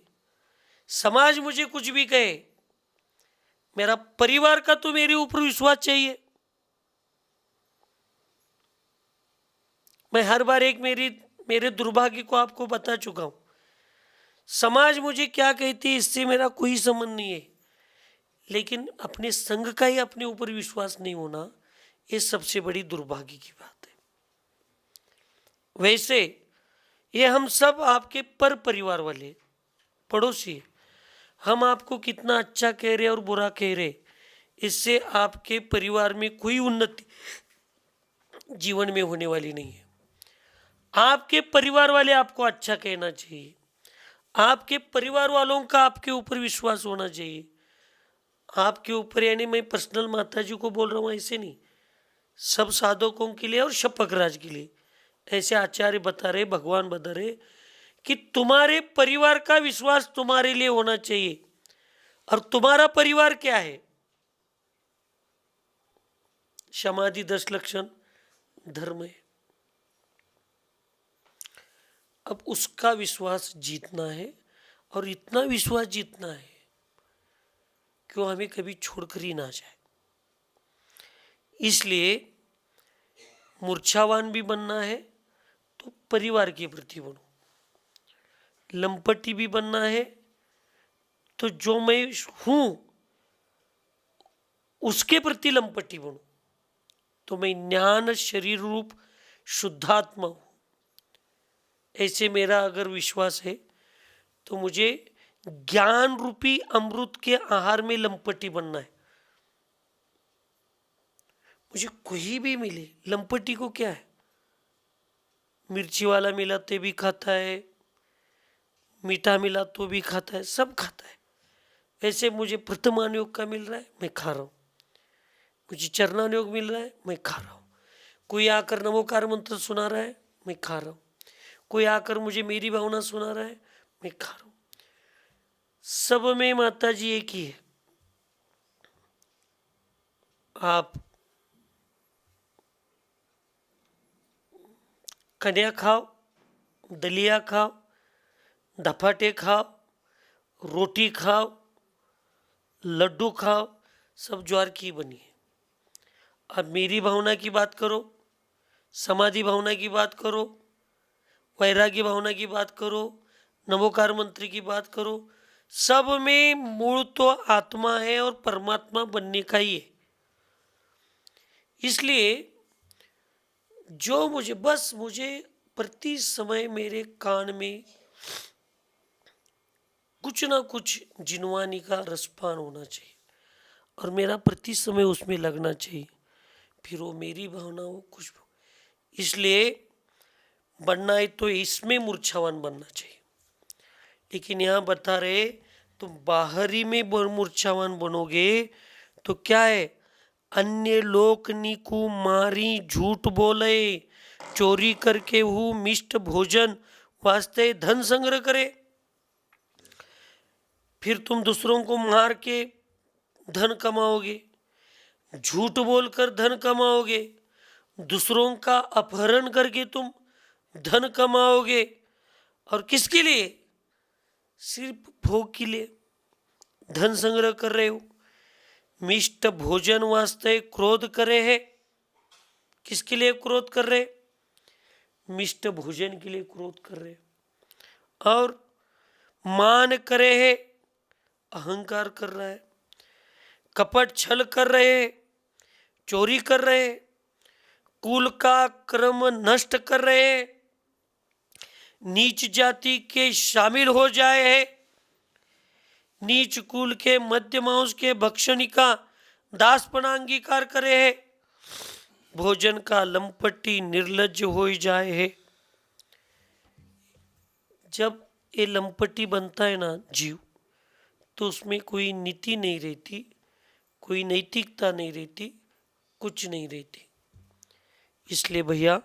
समाज मुझे कुछ भी कहे, मेरा परिवार का तो मेरे ऊपर विश्वास चाहिए। मैं हर बार एक मेरे दुर्भाग्य को आपको बता चुका हूं। समाज मुझे क्या कहती है इससे मेरा कोई संबंध नहीं है, लेकिन अपने संघ का ही अपने ऊपर विश्वास नहीं होना, ये सबसे बड़ी दुर्भाग्य की बात है। वैसे ये हम सब आपके पर परिवार वाले पड़ोसी, हम आपको कितना अच्छा कह रहे और बुरा कह रहे, इससे आपके परिवार में कोई उन्नति जीवन में होने वाली नहीं है। आपके परिवार वाले आपको अच्छा कहना चाहिए, आपके परिवार वालों का आपके ऊपर विश्वास होना चाहिए। आपके ऊपर, यानी मैं पर्सनल माता जी को बोल रहा हूँ ऐसे नहीं, सब साधकों के लिए और शपक राज के लिए ऐसे आचार्य बता रहे, भगवान बता रहे कि तुम्हारे परिवार का विश्वास तुम्हारे लिए होना चाहिए। और तुम्हारा परिवार क्या है, समाधि 10 लक्षण धर्म है। अब उसका विश्वास जीतना है और इतना विश्वास जीतना है कि वो हमें कभी छोड़कर ही ना जाए। इसलिए मूर्छावान भी बनना है तो परिवार के प्रति बनो, लंपटी भी बनना है तो जो मैं हूं उसके प्रति लंपटी बनो। तो मैं ज्ञान शरीर रूप शुद्धात्मा हूं, ऐसे मेरा अगर विश्वास है तो मुझे ज्ञान रूपी अमृत के आहार में लंपटी बनना है। मुझे कोई भी मिले, लंपटी को क्या है, मिर्ची वाला मिला तो भी खाता है, मीठा मिला तो भी खाता है, सब खाता है। वैसे मुझे प्रथमान योग का मिल रहा है, मैं खा रहा हूँ। मुझे चरणान योग मिल रहा है, मैं खा रहा हूँ। कोई आकर नमोकार मंत्र सुना रहा है, मैं खा रहा हूँ। कोई आकर मुझे मेरी भावना सुना रहा है, मैं खा रहा हूँ। सब में माता जी एक ही है। आप कन्या खाओ, दलिया खाओ, धपाटे खाओ, रोटी खाओ, लड्डू खाओ, सब ज्वार की बनी है। अब मेरी भावना की बात करो, समाधि भावना की बात करो, वैराग्य भावना की बात करो, नमोकार मंत्र की बात करो, सब में मूल तो आत्मा है और परमात्मा बनने का ही है। इसलिए जो मुझे प्रति समय मेरे कान में कुछ ना कुछ जिनवानी का रसपान होना चाहिए और मेरा प्रति समय उसमें लगना चाहिए, फिर वो मेरी भावना हो कुछ। इसलिए बनना है तो इसमें मूर्छावान बनना चाहिए। लेकिन यहाँ बता रहे तुम बाहरी में मूर्छावान बनोगे तो क्या है, अन्य लोक निकु मारी झूठ बोले चोरी करके हु मिष्ट भोजन वास्ते धन संग्रह करे। फिर तुम दूसरों को मार के धन कमाओगे, झूठ बोलकर धन कमाओगे, दूसरों का अपहरण करके तुम धन कमाओगे। और किसके लिए? सिर्फ भोग के लिए धन संग्रह कर रहे हो। मिष्ट भोजन वास्ते क्रोध करे है। किसके लिए क्रोध कर रहे? मिष्ट भोजन के लिए क्रोध कर रहे। और मान करे है, अहंकार कर रहा है, कपट छल कर रहे, चोरी कर रहे, कुल का क्रम नष्ट कर रहे, नीच जाति के शामिल हो जाए है, नीच कुल के मध्य मांस के भक्षणी का दासपना अंगीकार करे है, भोजन का लंपटी निर्लज्ज हो जाए है। जब ये लंपटी बनता है ना जीव, तो उसमें कोई नीति नहीं रहती, कोई नैतिकता नहीं रहती, कुछ नहीं रहती। इसलिए भैया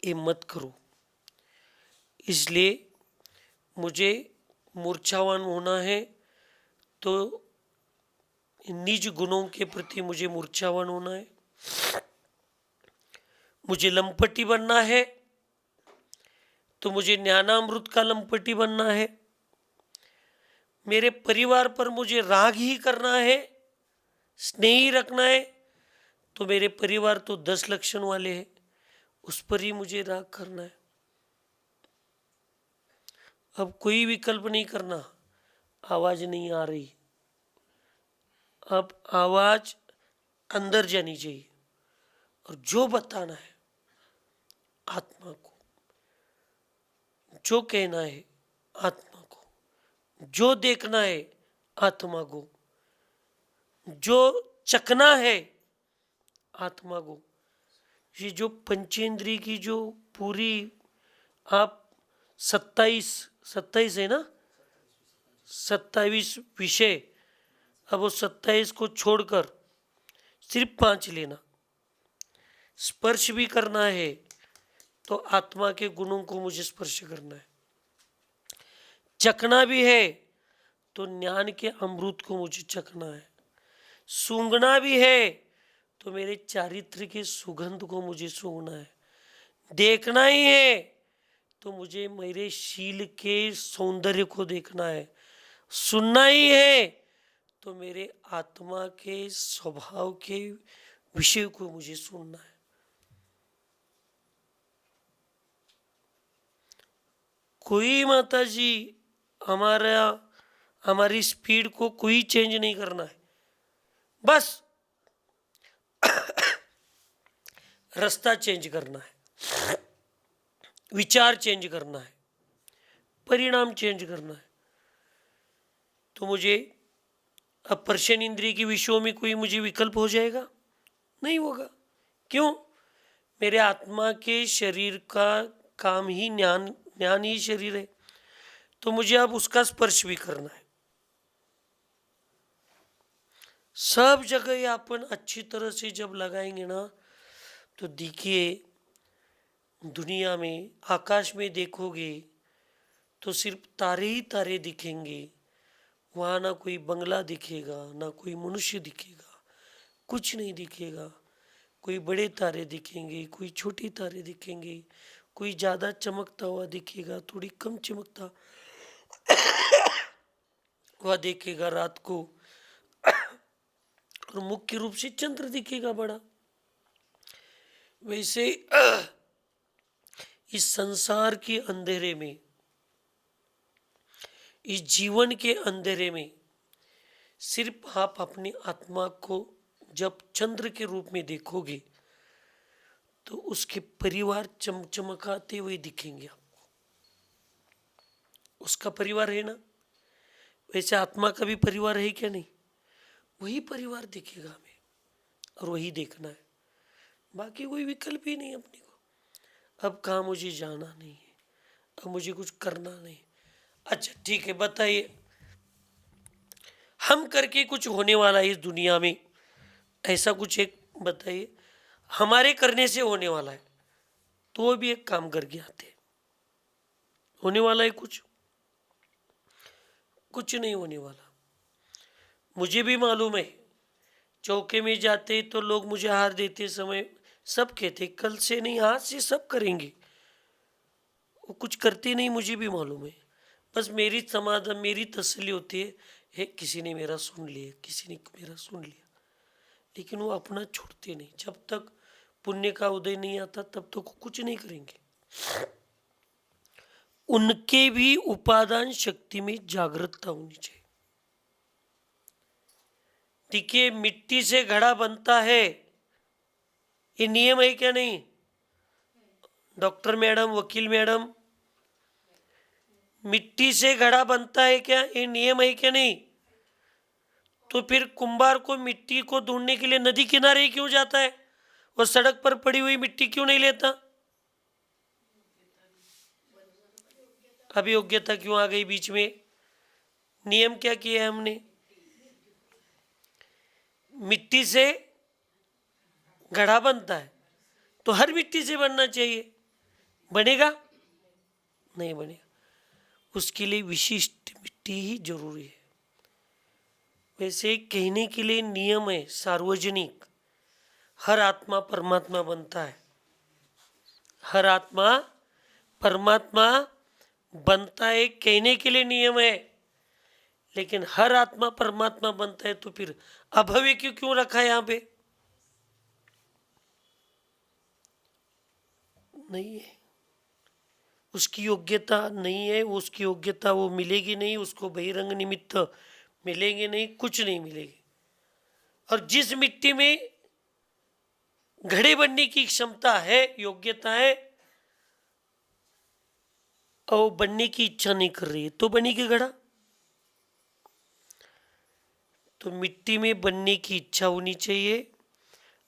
ये मत करो। इसलिए मुझे मूर्छावान होना है तो निज गुणों के प्रति मुझे मूर्छावान होना है। मुझे लंपटी बनना है तो मुझे ज्ञानामृत का लंपटी बनना है। मेरे परिवार पर मुझे राग ही करना है, स्नेह ही रखना है, तो मेरे परिवार तो 10 लक्षण वाले हैं, उस पर ही मुझे राग करना है। अब कोई विकल्प नहीं करना। आवाज नहीं आ रही, अब आवाज अंदर जानी चाहिए और जो बताना है आत्मा को, जो कहना है आत्मा को, जो देखना है आत्मा को, जो चखना है आत्मा को। ये जो पंचेंद्रिय की जो पूरी आप 27 है ना, 27 विषय, अब वो 27 को छोड़कर सिर्फ 5 लेना। स्पर्श भी करना है तो आत्मा के गुणों को मुझे स्पर्श करना है। चखना भी है तो ज्ञान के अमृत को मुझे चखना है। सूंघना भी है तो मेरे चारित्र के सुगंध को मुझे सूंघना है। देखना ही है तो मुझे मेरे शील के सौंदर्य को देखना है। सुनना ही है तो मेरे आत्मा के स्वभाव के विषय को मुझे सुनना है। कोई माता जी हमारी स्पीड को कोई चेंज नहीं करना है, बस रास्ता चेंज करना है, विचार चेंज करना है, परिणाम चेंज करना है। तो मुझे अब पर्शन इंद्रिय के विषयों में कोई मुझे विकल्प हो जाएगा? नहीं होगा। क्यों? मेरे आत्मा के शरीर का काम ही ज्ञान ही शरीर है, तो मुझे अब उसका स्पर्श भी करना है। सब जगह अपन अच्छी तरह से जब लगाएंगे ना, तो देखिए दुनिया में आकाश में देखोगे तो सिर्फ तारे ही तारे दिखेंगे। वहाँ ना कोई बंगला दिखेगा, ना कोई मनुष्य दिखेगा, कुछ नहीं दिखेगा। कोई बड़े तारे दिखेंगे, कोई छोटे तारे दिखेंगे, कोई ज़्यादा चमकता हुआ दिखेगा, थोड़ी कम चमकता हुआ दिखेगा रात को, और मुख्य रूप से चंद्र दिखेगा बड़ा। वैसे इस संसार के अंधेरे में, इस जीवन के अंधेरे में सिर्फ आप अपनी आत्मा को जब चंद्र के रूप में देखोगे तो उसके परिवार चमचमकाते हुए दिखेंगे आपको। उसका परिवार है ना, वैसे आत्मा का भी परिवार है क्या? नहीं, वही परिवार दिखेगा हमें और वही देखना है। बाकी कोई विकल्प ही नहीं अपने को। अब कहाँ मुझे जाना नहीं है, अब मुझे कुछ करना नहीं। अच्छा ठीक है, बताइए हम करके कुछ होने वाला है इस दुनिया में, ऐसा कुछ एक बताइए हमारे करने से होने वाला है। तो वो भी एक काम करके आते। होने वाला है कुछ? कुछ नहीं होने वाला। मुझे भी मालूम है, चौके में जाते तो लोग मुझे हार देते समय सब कहते कल से नहीं आज से सब करेंगे, वो कुछ करते नहीं, मुझे भी मालूम है। बस मेरी समाधान, मेरी तसल्ली होती है किसी ने मेरा सुन लिया, किसी ने मेरा सुन लिया, लेकिन वो अपना छोड़ते नहीं। जब तक पुण्य का उदय नहीं आता तब तक कुछ नहीं करेंगे। उनके भी उपादान शक्ति में जागरूकता होनी चाहिए। देखिए, मिट्टी से घड़ा बनता है, ये नियम है क्या? नहीं? डॉक्टर मैडम, वकील मैडम, मिट्टी से घड़ा बनता है क्या? ये नियम है क्या? नहीं? तो फिर कुंभार को मिट्टी को ढूंढने के लिए नदी किनारे क्यों जाता है? और सड़क पर पड़ी हुई मिट्टी क्यों नहीं लेता? अभी योग्यता क्यों आ गई बीच में? नियम क्या किया है हमने? मिट्टी से घड़ा बनता है तो हर मिट्टी से बनना चाहिए, बनेगा? नहीं बनेगा। उसके लिए विशिष्ट मिट्टी ही जरूरी है। वैसे कहने के लिए नियम है सार्वजनिक, हर आत्मा परमात्मा बनता है, हर आत्मा परमात्मा बनता है, कहने के लिए नियम है। लेकिन हर आत्मा परमात्मा बनता है तो फिर अभव्य क्यों क्यों रखा है यहाँ पे? नहीं है, उसकी योग्यता नहीं है, उसकी योग्यता वो मिलेगी नहीं, उसको बहिरंग निमित्त मिलेंगे नहीं, कुछ नहीं मिलेगी। और जिस मिट्टी में घड़े बनने की क्षमता है, योग्यता है, और बनने की इच्छा नहीं कर रही है, तो बनेगी घड़ा? तो मिट्टी में बनने की इच्छा होनी चाहिए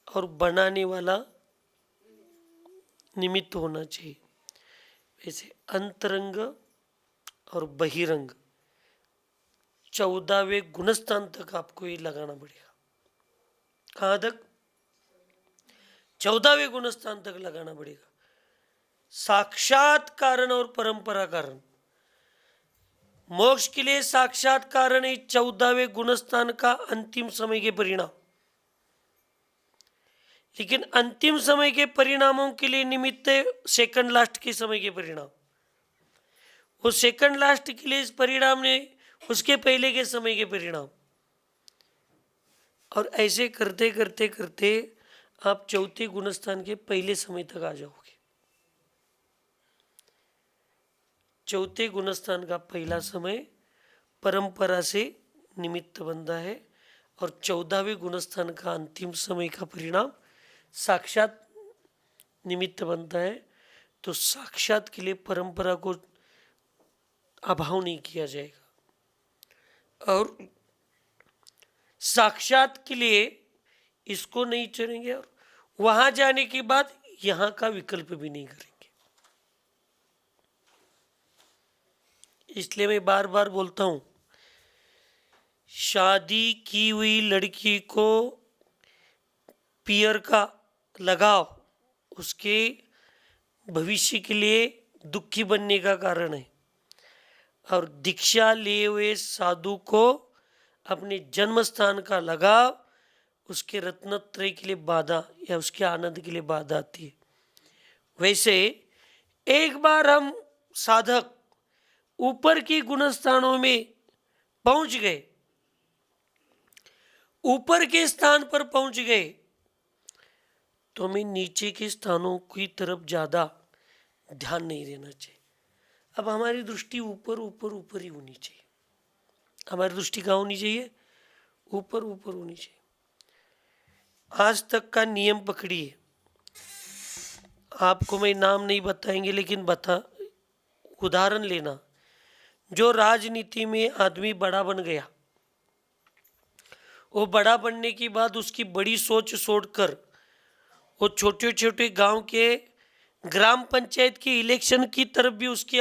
और बनाने वाला निमित्त होना चाहिए। वैसे अंतरंग और बहिरंग 14वें गुणस्थान तक आपको ये लगाना पड़ेगा। कहाँ तक? 14वें गुणस्थान तक लगाना पड़ेगा। साक्षात कारण और परंपरा कारण। मोक्ष के लिए साक्षात कारण है 14वें गुणस्थान का अंतिम समय के परिणाम। लेकिन अंतिम समय के परिणामों के लिए निमित्त है सेकंड लास्ट के समय के परिणाम। वो सेकंड लास्ट के लिए इस परिणाम ने उसके पहले के समय के परिणाम, और ऐसे करते करते करते आप चौथे गुणस्थान के पहले समय तक आ जाओगे। चौथे गुणस्थान का पहला समय परंपरा से निमित्त बनता है और 14वें गुणस्थान का अंतिम समय का परिणाम साक्षात निमित्त बनता है। तो साक्षात के लिए परंपरा को अभाव नहीं किया जाएगा, और साक्षात के लिए इसको नहीं चलेंगे, और वहां जाने के बाद यहां का विकल्प भी नहीं करेंगे। इसलिए मैं बार बार बोलता हूं, शादी की हुई लड़की को पियर का लगाव उसके भविष्य के लिए दुखी बनने का कारण है, और दीक्षा लिए हुए साधु को अपने जन्म स्थान का लगाव उसके रत्नत्रय के लिए बाधा या उसके आनंद के लिए बाधा आती है। वैसे एक बार हम साधक ऊपर की गुणस्थानों में पहुंच गए, ऊपर के स्थान पर पहुंच गए, तो हमें नीचे के स्थानों की तरफ ज्यादा ध्यान नहीं देना चाहिए। अब हमारी दृष्टि ऊपर ऊपर ऊपर ही होनी चाहिए। हमारी दृष्टि कहाँ होनी चाहिए? ऊपर ऊपर होनी चाहिए। आज तक का नियम पकड़िए, आपको मैं नाम नहीं बताएंगे लेकिन उदाहरण लेना। जो राजनीति में आदमी बड़ा बन गया, वो बड़ा बनने के बाद उसकी बड़ी सोच छोड़कर वो छोटे छोटे गांव के ग्राम पंचायत के इलेक्शन की तरफ भी उसकी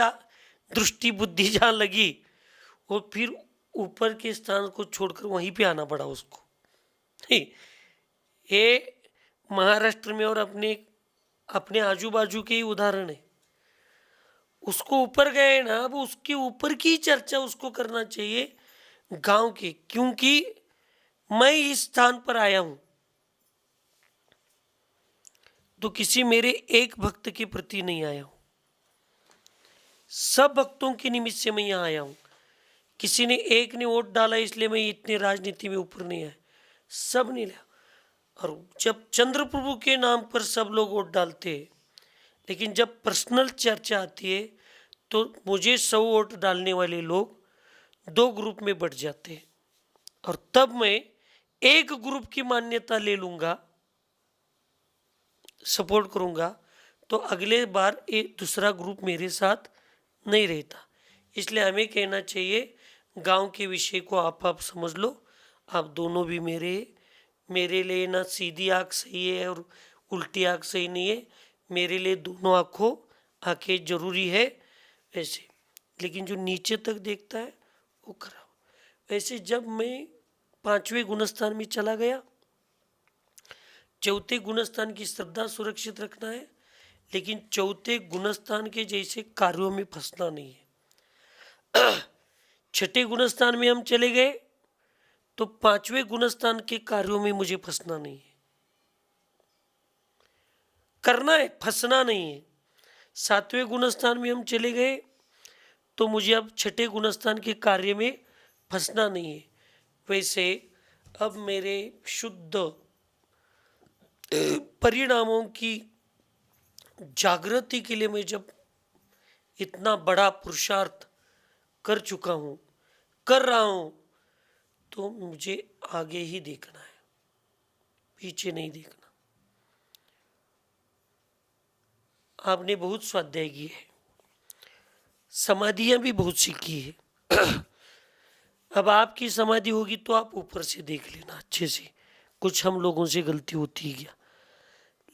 दृष्टि बुद्धि जहाँ लगी, वो फिर ऊपर के स्थान को छोड़कर वहीं पे आना पड़ा उसको। ये महाराष्ट्र में और अपने अपने आजू बाजू के ही उदाहरण है। उसको ऊपर गए ना, अब उसके ऊपर की चर्चा उसको करना चाहिए गांव की, क्योंकि मैं इस स्थान पर आया हूं तो किसी मेरे एक भक्त के प्रति नहीं आया हूं, सब भक्तों के निमित्त से मैं यहाँ आया हूं। किसी ने एक ने वोट डाला इसलिए मैं इतनी राजनीति में ऊपर नहीं आया, सब ने लिया। और जब चंद्र प्रभु के नाम पर सब लोग वोट डालते हैं, लेकिन जब पर्सनल चर्चा आती है तो मुझे 100 वोट डालने वाले लोग 2 ग्रुप में बढ़ जाते हैं, और तब मैं एक ग्रुप की मान्यता ले लूँगा, सपोर्ट करूँगा, तो अगले बार एक दूसरा ग्रुप मेरे साथ नहीं रहता। इसलिए हमें कहना चाहिए गांव के विषय को आप समझ लो, आप दोनों भी मेरे लिए ना सीधी आँख सही है और उल्टी आँख सही नहीं है, मेरे लिए दोनों आँखें जरूरी है वैसे, लेकिन जो नीचे तक देखता है वो खराब। वैसे जब मैं 5वें गुणस्थान में चला गया, चौथे गुणस्थान की श्रद्धा सुरक्षित रखना है, लेकिन चौथे गुणस्थान के जैसे कार्यों में फंसना नहीं है। छठे गुणस्थान में हम चले गए तो 5वें गुणस्थान के कार्यों में मुझे फंसना नहीं है, करना है, फंसना नहीं है। 7वें गुणस्थान में हम चले गए तो मुझे अब छठे गुणस्थान के कार्य में फंसना नहीं है। वैसे अब मेरे शुद्ध परिणामों की जागृति के लिए मैं जब इतना बड़ा पुरुषार्थ कर चुका हूँ, कर रहा हूँ, तो मुझे आगे ही देखना है, पीछे नहीं देखना। आपने बहुत स्वाध्याय की है, समाधियाँ भी बहुत सीखी है। अब आपकी समाधि होगी तो आप ऊपर से देख लेना अच्छे से, कुछ हम लोगों से गलती होती है क्या।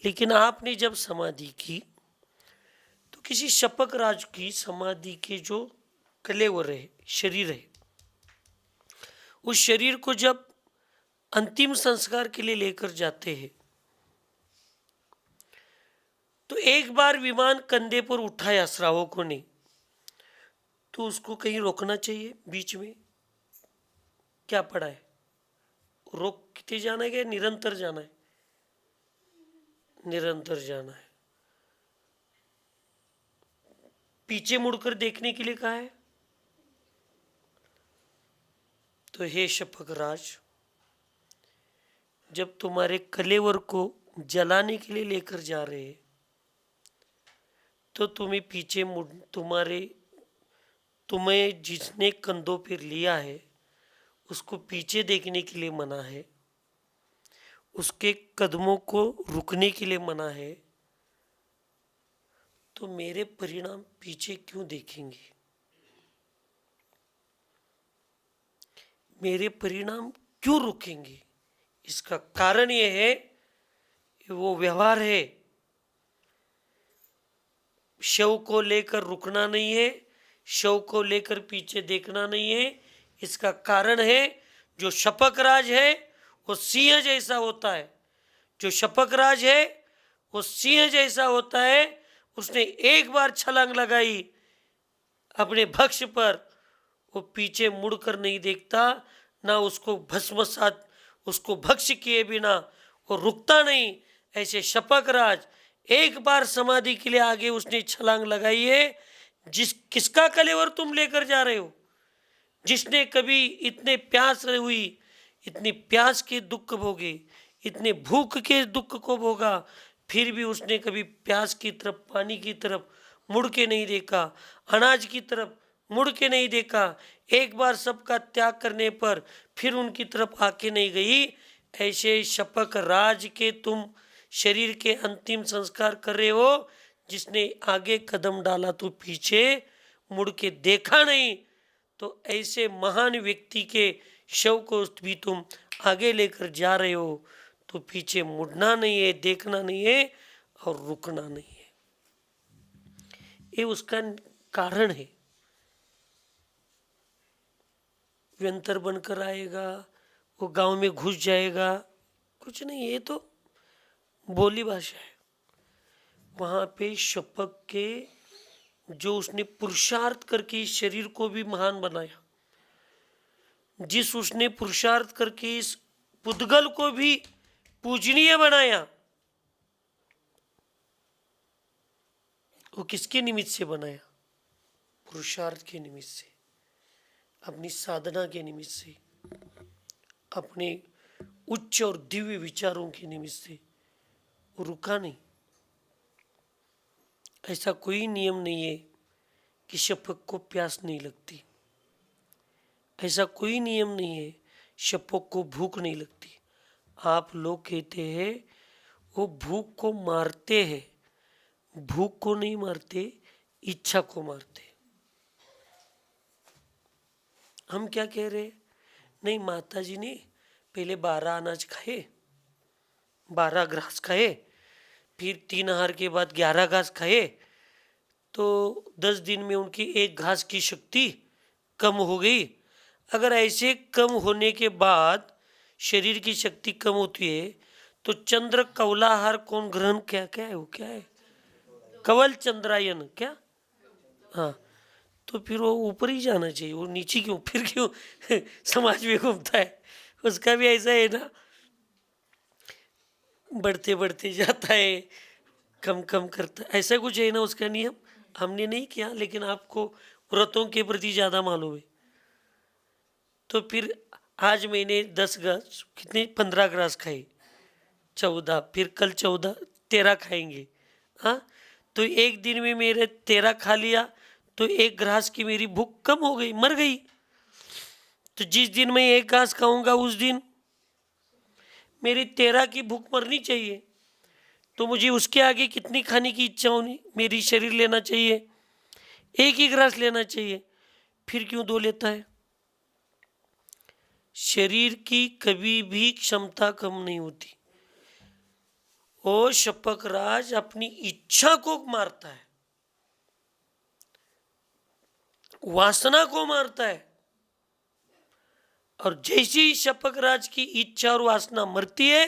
लेकिन आपने जब समाधि की तो किसी शपक राज की समाधि के जो कलेवर है, शरीर है, उस शरीर को जब अंतिम संस्कार के लिए लेकर जाते हैं तो एक बार विमान कंधे पर उठाया श्रावकों ने, तो उसको कहीं रोकना चाहिए बीच में। क्या पड़ा है, रोकते जाना है क्या निरंतर जाना है? निरंतर जाना है। पीछे मुड़कर देखने के लिए कहा है। तो हे शपक राज, जब तुम्हारे कलेवर को जलाने के लिए लेकर जा रहे हैं तो तुम्हें पीछे मुड़, तुम्हें जिसने कंधों पर लिया है उसको पीछे देखने के लिए मना है, उसके कदमों को रुकने के लिए मना है, तो मेरे परिणाम पीछे क्यों देखेंगे? मेरे परिणाम क्यों रुकेंगे? इसका कारण यह है कि वो व्यवहार है, शव को लेकर रुकना नहीं है, शव को लेकर पीछे देखना नहीं है। इसका कारण है जो शपक राज है वो सिंह जैसा होता है, जो शपक राज है वो सिंह जैसा होता है। उसने एक बार छलांग लगाई अपने भक्ष पर, वो पीछे मुड़कर नहीं देखता, ना उसको भस्मसात, उसको भक्ष किए बिना वो रुकता नहीं। ऐसे शपक राज एक बार समाधि के लिए आगे उसने छलांग लगाई है। किसका कलेवर तुम लेकर जा रहे हो? जिसने कभी इतने प्यास हुई, इतनी प्यास के दुख भोगे, इतने भूख के दुख को भोगा, फिर भी उसने कभी प्यास की तरफ, पानी की तरफ मुड़ के नहीं देखा, अनाज की तरफ मुड़ के नहीं देखा। एक बार सबका त्याग करने पर फिर उनकी तरफ आके नहीं गई। ऐसे शपक राज के तुम शरीर के अंतिम संस्कार कर रहे हो। जिसने आगे कदम डाला तो पीछे मुड़ के देखा नहीं, तो ऐसे महान व्यक्ति के शव को भी तुम आगे लेकर जा रहे हो, तो पीछे मुड़ना नहीं है, देखना नहीं है और रुकना नहीं है। ये उसका कारण है। व्यंतर बनकर आएगा, वो गांव में घुस जाएगा, कुछ नहीं, ये तो बोली भाषा है। वहाँ पे शपक के जो उसने पुरुषार्थ करके इस शरीर को भी महान बनाया, जिस उसने पुरुषार्थ करके इस पुद्गल को भी पूजनीय बनाया, वो किसके निमित्त से बनाया? पुरुषार्थ के निमित्त से, अपनी साधना के निमित्त से, अपने उच्च और दिव्य विचारों के निमित्त से। वो रुका नहीं। ऐसा कोई नियम नहीं है कि शपक को प्यास नहीं लगती, ऐसा कोई नियम नहीं है शपक को भूख नहीं लगती। आप लोग कहते हैं वो भूख को मारते हैं, भूख को नहीं मारते, इच्छा को मारते। हम क्या कह रहे? नहीं, माता जी ने पहले 12 अनाज खाए, 12 घास खाए, फिर 3 आहार के बाद 11 घास खाए, तो 10 दिन में उनकी एक घास की शक्ति कम हो गई। अगर ऐसे कम होने के बाद शरीर की शक्ति कम होती है तो चंद्र कौलाहार कौन ग्रहण, क्या क्या है वो, क्या है? कवल चंद्रायन, क्या? हाँ, तो फिर वो ऊपर ही जाना चाहिए, वो नीचे क्यों, फिर क्यों समाज में घूमता है? उसका भी ऐसा है ना, बढ़ते बढ़ते जाता है, कम कम करता है, ऐसा कुछ है ना उसका नियम। हमने नहीं किया, लेकिन आपको व्रतों के प्रति ज़्यादा मालूम है। तो फिर आज मैंने 10 ग्रास, कितने, 15 ग्रास खाए, 14, फिर कल 14, 13 खाएंगे। हाँ, तो एक दिन में मेरे 13 खा लिया तो एक ग्रास की मेरी भूख कम हो गई, मर गई। तो जिस दिन मैं एक घास खाऊंगा उस दिन मेरी 13 की भूख मरनी चाहिए, तो मुझे उसके आगे कितनी खाने की इच्छा होनी, मेरी शरीर लेना चाहिए, एक ही ग्रास लेना चाहिए, फिर क्यों 2 लेता है? शरीर की कभी भी क्षमता कम नहीं होती। वो शपक राज अपनी इच्छा को मारता है, वासना को मारता है, और जैसी शपक राज की इच्छा और वासना मरती है,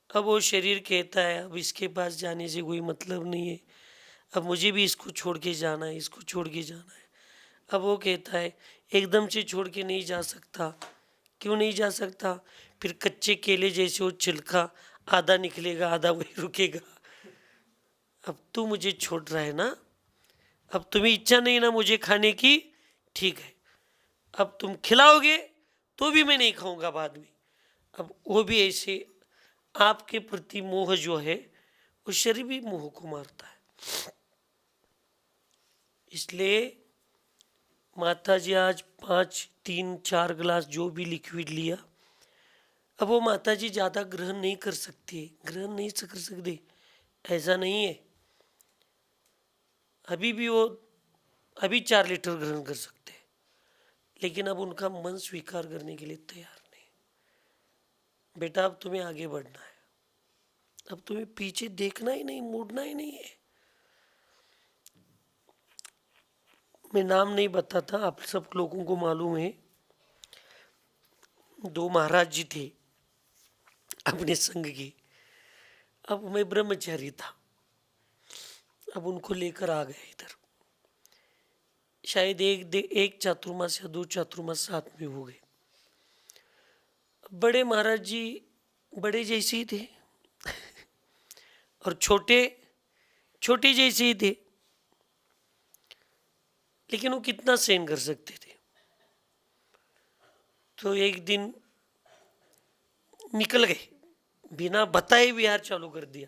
अब वो शरीर कहता है अब इसके पास जाने से कोई मतलब नहीं है, अब मुझे भी इसको छोड़ के जाना है, इसको छोड़ के जाना है। अब वो कहता है एकदम से छोड़ के नहीं जा सकता। क्यों नहीं जा सकता? फिर कच्चे केले जैसे वो छिलका आधा निकलेगा, आधा वही रुकेगा। अब तू मुझे छोड़ रहा है ना, अब तुम्हें इच्छा नहीं ना मुझे खाने की, ठीक है, अब तुम खिलाओगे तो भी मैं नहीं खाऊंगा बाद में। अब वो भी ऐसे आपके प्रति मोह जो है, वो शरीर भी मोह को मारता है। इसलिए माता जी आज 5, 3, 4 गिलास जो भी लिक्विड लिया, अब वो माता जी ज़्यादा ग्रहण नहीं कर सकती, ग्रहण नहीं कर सकती, ऐसा नहीं है। अभी भी वो अभी 4 लीटर ग्रहण कर सकते हैं, लेकिन अब उनका मन स्वीकार करने के लिए तैयार नहीं। बेटा अब तुम्हें आगे बढ़ना है, अब तुम्हें पीछे देखना ही नहीं, मुड़ना ही नहीं है। मैं नाम नहीं बताता, आप सब लोगों को मालूम है, 2 महाराज जी थे अपने संग के। अब मैं ब्रह्मचारी था, अब उनको लेकर आ गए इधर। शायद एक चातुर्मास या 2 चातुर्मास साथ में हो गए। बड़े महाराज जी बड़े जैसे ही थे और छोटे छोटे जैसे ही थे, लेकिन वो कितना सहन कर सकते थे। तो एक दिन निकल गए, बिना बताए विहार चालू कर दिया।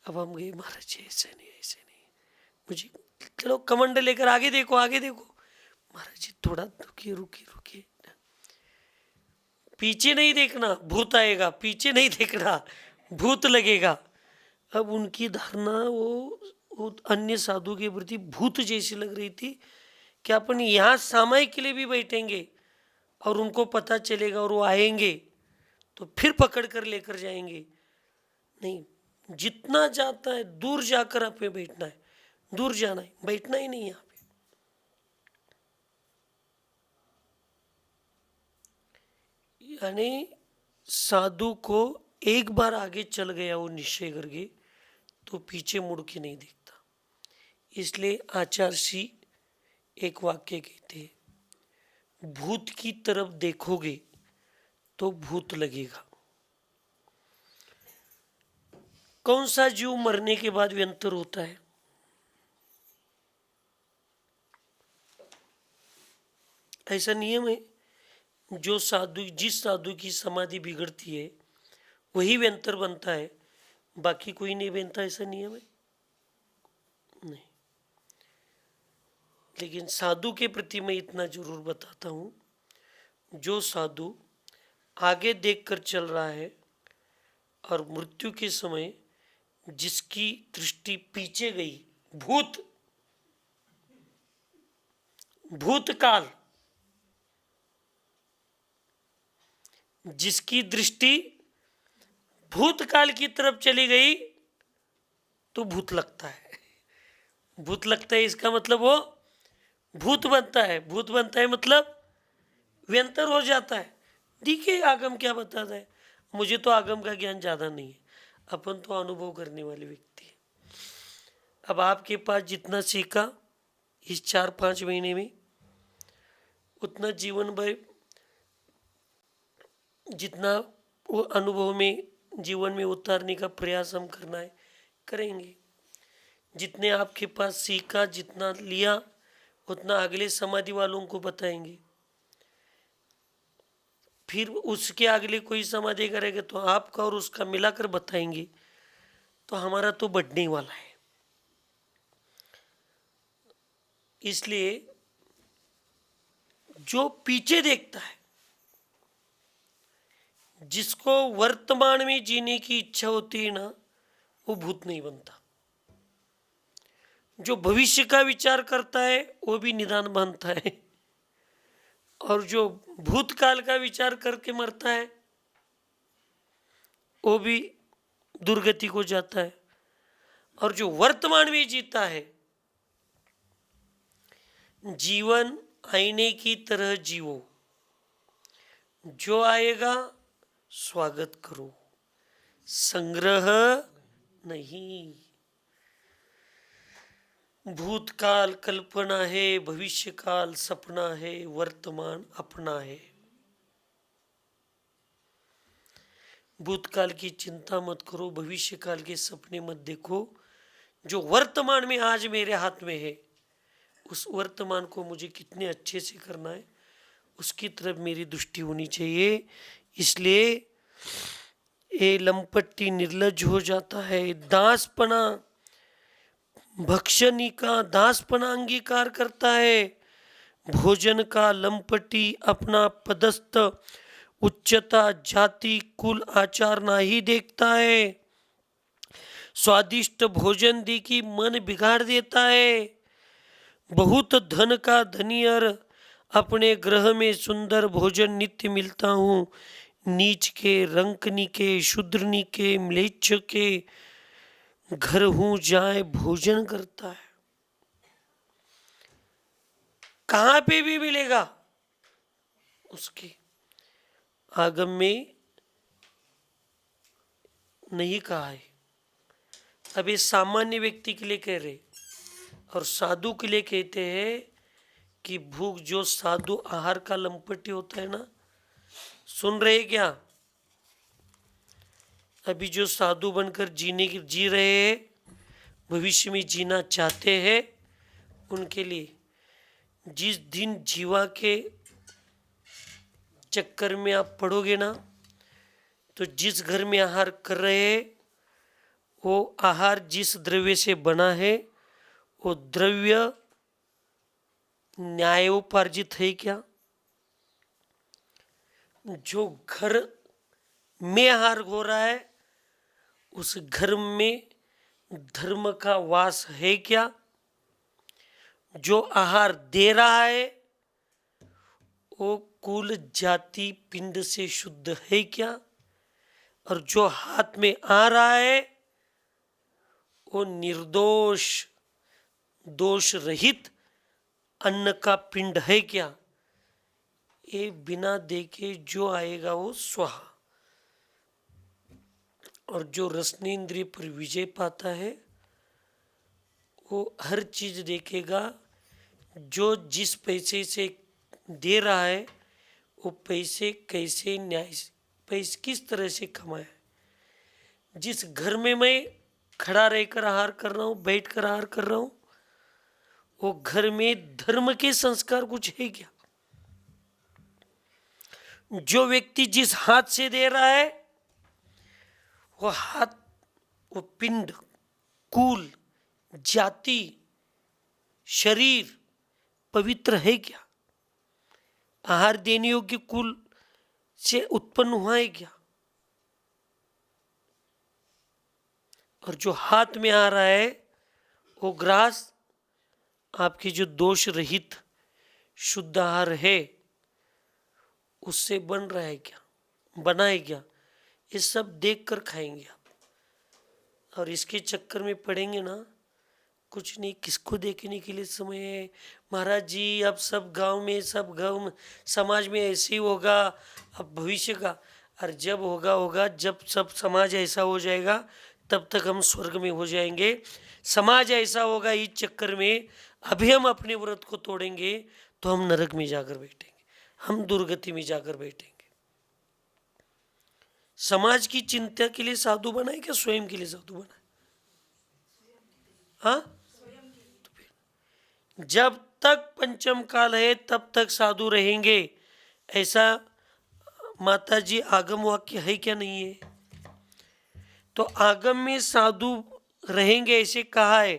अब हम गए, महाराज जी ऐसे नहीं, ऐसे नहीं, मुझे चलो कमंडल लेकर आगे देखो, आगे देखो। महाराज जी थोड़ा रुकिए रुकिए रुकिए, पीछे नहीं देखना, भूत आएगा, पीछे नहीं देखना, भूत लगेगा। अब उनकी धारणा वो अन्य साधु के प्रति भूत जैसी लग रही थी कि अपन यहाँ सामयिक के लिए भी बैठेंगे और उनको पता चलेगा और वो आएंगे तो फिर पकड़ कर लेकर जाएंगे। नहीं, जितना जाता है दूर जाकर आप पे बैठना है, दूर जाना है, बैठना ही नहीं यहाँ पे। यानी साधु को एक बार आगे चल गया वो निश्चय करके, तो तो पीछे मुड़ के नहीं देखता। इसलिए आचार्य एक वाक्य कहते हैं, भूत की तरफ देखोगे तो भूत लगेगा। कौन सा जीव मरने के बाद व्यंतर होता है? ऐसा नियम है, जो साधु, जिस साधु की समाधि बिगड़ती है वही व्यंतर बनता है, बाकी कोई नहीं बनता, ऐसा नियम है नहीं। लेकिन साधु के प्रति मैं इतना जरूर बताता हूँ, जो साधु आगे देखकर चल रहा है और मृत्यु के समय जिसकी दृष्टि पीछे गई, भूतकाल, जिसकी दृष्टि भूतकाल की तरफ चली गई तो भूत लगता है। भूत लगता है इसका मतलब वो भूत बनता है। भूत बनता है मतलब व्यंतर हो जाता है। देखिए आगम क्या बताता है। मुझे तो आगम का ज्ञान ज़्यादा नहीं है, अपन तो अनुभव करने वाले व्यक्ति हैं। अब आपके पास जितना सीखा इस 4-5 महीने में, उतना जीवन भर जितना वो अनुभव में जीवन में उतारने का प्रयास हम करना है करेंगे। जितने आपके पास सीखा, जितना लिया, उतना अगले समाधि वालों को बताएंगे। फिर उसके अगले कोई समाधि करेगा तो आपका और उसका मिलाकर बताएंगे। तो हमारा तो बढ़ने वाला है। इसलिए जो पीछे देखता है, जिसको वर्तमान में जीने की इच्छा होती है ना, वो भूत नहीं बनता। जो भविष्य का विचार करता है वो भी निदान बनता है, और जो भूतकाल का विचार करके मरता है वो भी दुर्गति को जाता है। और जो वर्तमान में जीता है, जीवन आईने की तरह जीवो, जो आएगा स्वागत करो, संग्रह नहीं। भूतकाल कल्पना है, भविष्यकाल सपना है, वर्तमान अपना है। भूतकाल की चिंता मत करो, भविष्यकाल के सपने मत देखो। जो वर्तमान में आज मेरे हाथ में है, उस वर्तमान को मुझे कितने अच्छे से करना है, उसकी तरफ मेरी दृष्टि होनी चाहिए। इसलिए ये लंपट्टी निर्लज हो जाता है। दासपना, भक्षणी का दासपना अंगीकार करता है। भोजन का लंपटी अपना पदस्थ उच्चता, जाति, कुल, आचार नहीं देखता है। स्वादिष्ट भोजन देखी मन बिगाड़ देता है। बहुत धन का धनियर अपने ग्रह में सुंदर भोजन नित्य मिलता हूँ, नीच के, रंकनी के, शूद्रनी के, म्लेच्छ के घर हूँ जाए भोजन करता है। कहाँ पे भी मिलेगा उसके आगम में नहीं कहा है। अब ये सामान्य व्यक्ति के लिए कह रहे, और साधु के लिए कहते हैं कि भूख, जो साधु आहार का लंपटी होता है ना, सुन रहे क्या? अभी जो साधु बनकर जी रहे हैं, भविष्य में जीना चाहते हैं, उनके लिए जिस दिन जीवा के चक्कर में आप पड़ोगे ना, तो जिस घर में आहार कर रहे हैं, वो आहार जिस द्रव्य से बना है, वो द्रव्य न्यायोपार्जित है क्या? जो घर में आहार हो रहा है, उस घर में धर्म का वास है क्या? जो आहार दे रहा है वो कुल, जाति, पिंड से शुद्ध है क्या? और जो हाथ में आ रहा है वो निर्दोष, दोष रहित अन्न का पिंड है क्या? ये बिना देखे जो आएगा वो स्वाहा। और जो रसनेन्द्रिय पर विजय पाता है वो हर चीज़ देखेगा, जो जिस पैसे से दे रहा है वो पैसे कैसे न्याय से, पैसे किस तरह से कमाए। जिस घर में मैं खड़ा रहकर आहार कर रहा हूँ, बैठ कर आहार कर रहा हूँ, वो घर में धर्म के संस्कार कुछ है क्या? जो व्यक्ति जिस हाथ से दे रहा है वो हाथ, वो पिंड, कुल, जाति, शरीर पवित्र है क्या? आहार देने योग्य कुल से उत्पन्न हुआ है क्या? और जो हाथ में आ रहा है वो ग्रास आपकी जो दोष रहित शुद्ध आहार है उससे बन रहा है क्या, बना है क्या, ये सब देख कर खाएंगे आप। और इसके चक्कर में पड़ेंगे ना, कुछ नहीं, किसको देखने के लिए समय है महाराज जी, अब सब गांव में, सब गांव समाज में ऐसे ही होगा अब भविष्य का। और जब होगा जब सब समाज ऐसा हो जाएगा तब तक हम स्वर्ग में हो जाएंगे। समाज ऐसा होगा इस चक्कर में, अभी हम अपने व्रत को तोड़ेंगे तो हम नरक में जाकर बैठेंगे, हम दुर्गति में जाकर बैठेंगे। समाज की चिंता के लिए साधु बनाए क्या स्वयं के लिए साधु बनाए? हाँ, जब तक पंचम काल है तब तक साधु रहेंगे, ऐसा माता जी आगम वाक्य है क्या? नहीं है। तो आगम में साधु रहेंगे ऐसे कहा है,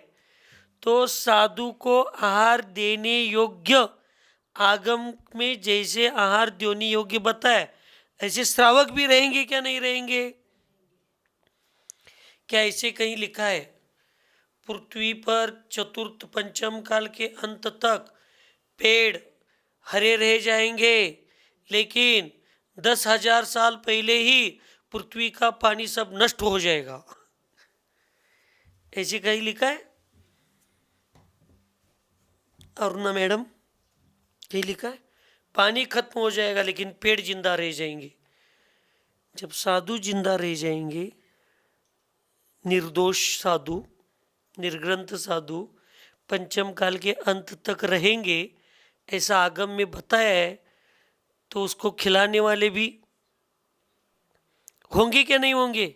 तो साधु को आहार देने योग्य आगम में जैसे आहार देने योग्य बताए ऐसे श्रावक भी रहेंगे क्या? नहीं रहेंगे। क्या ऐसे कहीं लिखा है पृथ्वी पर चतुर्थ पंचम काल के अंत तक पेड़ हरे रह जाएंगे, लेकिन 10,000 साल पहले ही पृथ्वी का पानी सब नष्ट हो जाएगा? ऐसे कहीं लिखा है? अरुणा मैडम, कहीं लिखा है पानी खत्म हो जाएगा लेकिन पेड़ जिंदा रह जाएंगे? जब साधु जिंदा रह जाएंगे, निर्दोष साधु, निर्ग्रंथ साधु पंचम काल के अंत तक रहेंगे ऐसा आगम में बताया है, तो उसको खिलाने वाले भी होंगे क्या? नहीं होंगे।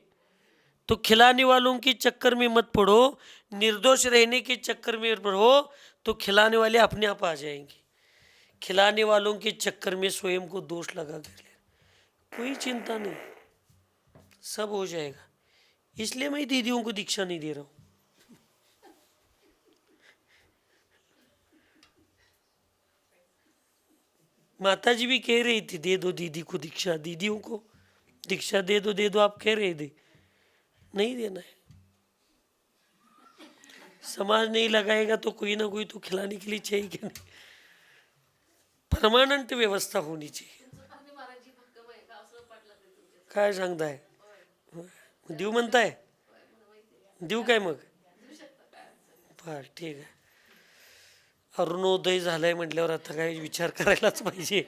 तो खिलाने वालों के चक्कर में मत पड़ो, निर्दोष रहने के चक्कर में पड़ो तो खिलाने वाले अपने आप आ जाएंगे। खिलाने वालों के चक्कर में स्वयं को दोष लगा कर ले, कोई चिंता नहीं, सब हो जाएगा। इसलिए मैं दीदियों को दीक्षा नहीं दे रहा हूँ। माता जी भी कह रही थी दे दो दीदी को दीक्षा, दीदियों को दीक्षा दे दो, आप कह रहे थे नहीं देना है। समाज नहीं लगाएगा तो कोई ना कोई तो खिलाने के लिए चाहिए कि नहीं? परमानंट व्यवस्था होनी चाहिए। काय सांगताय? देव म्हणताय? देऊ काय मग? बर ठीक आहे, अरुणोदय झालाय म्हटल्यावर आता काय विचार करायलाच पाहिजे।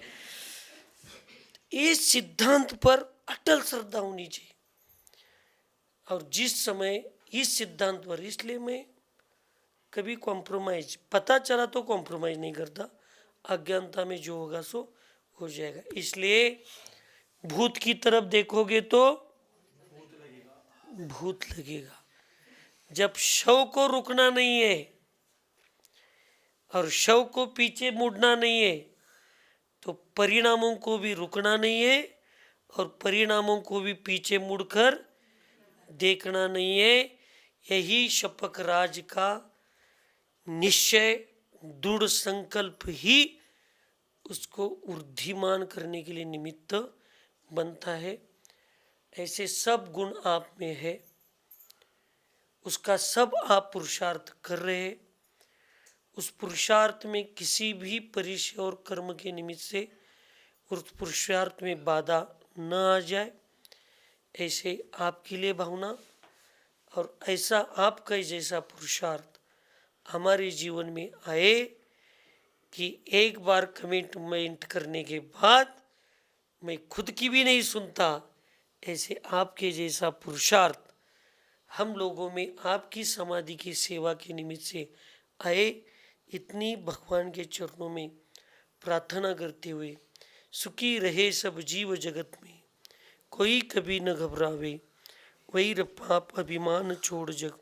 इस सिद्धांत पर अटल श्रद्धा होनी चाहिए। और जिस समय इस सिद्धांत पर, इसलिए मैं कभी कॉम्प्रोमाइज, पता चला तो कॉम्प्रोमाइज नहीं करता, अज्ञानता में जो होगा सो हो जाएगा। इसलिए भूत की तरफ देखोगे तो भूत लगेगा। जब शव को रुकना नहीं है और शव को पीछे मुड़ना नहीं है तो परिणामों को भी रुकना नहीं है और परिणामों को भी पीछे मुड़कर देखना नहीं है। यही शपक राज का निश्चय, दृढ़ संकल्प ही उसको ऊर्ध्वमान करने के लिए निमित्त बनता है। ऐसे सब गुण आप में है, उसका सब आप पुरुषार्थ कर रहे हैं। उस पुरुषार्थ में किसी भी परिचय और कर्म के निमित्त से उस पुरुषार्थ में बाधा न आ जाए, ऐसे आपके लिए भावना और ऐसा आपका जैसा पुरुषार्थ हमारे जीवन में आए कि एक बार कमिटमेंट करने के बाद मैं खुद की भी नहीं सुनता, ऐसे आपके जैसा पुरुषार्थ हम लोगों में आपकी समाधि की सेवा के निमित्त से आए, इतनी भगवान के चरणों में प्रार्थना करते हुए सुखी रहे सब जीव जगत में, कोई कभी न घबरावे, वैर पाप अभिमान छोड़ जग,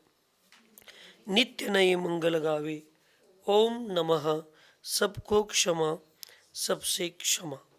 नित्य नए मंगल गावे। ओम नमः। सबको क्षमा, सबसे क्षमा।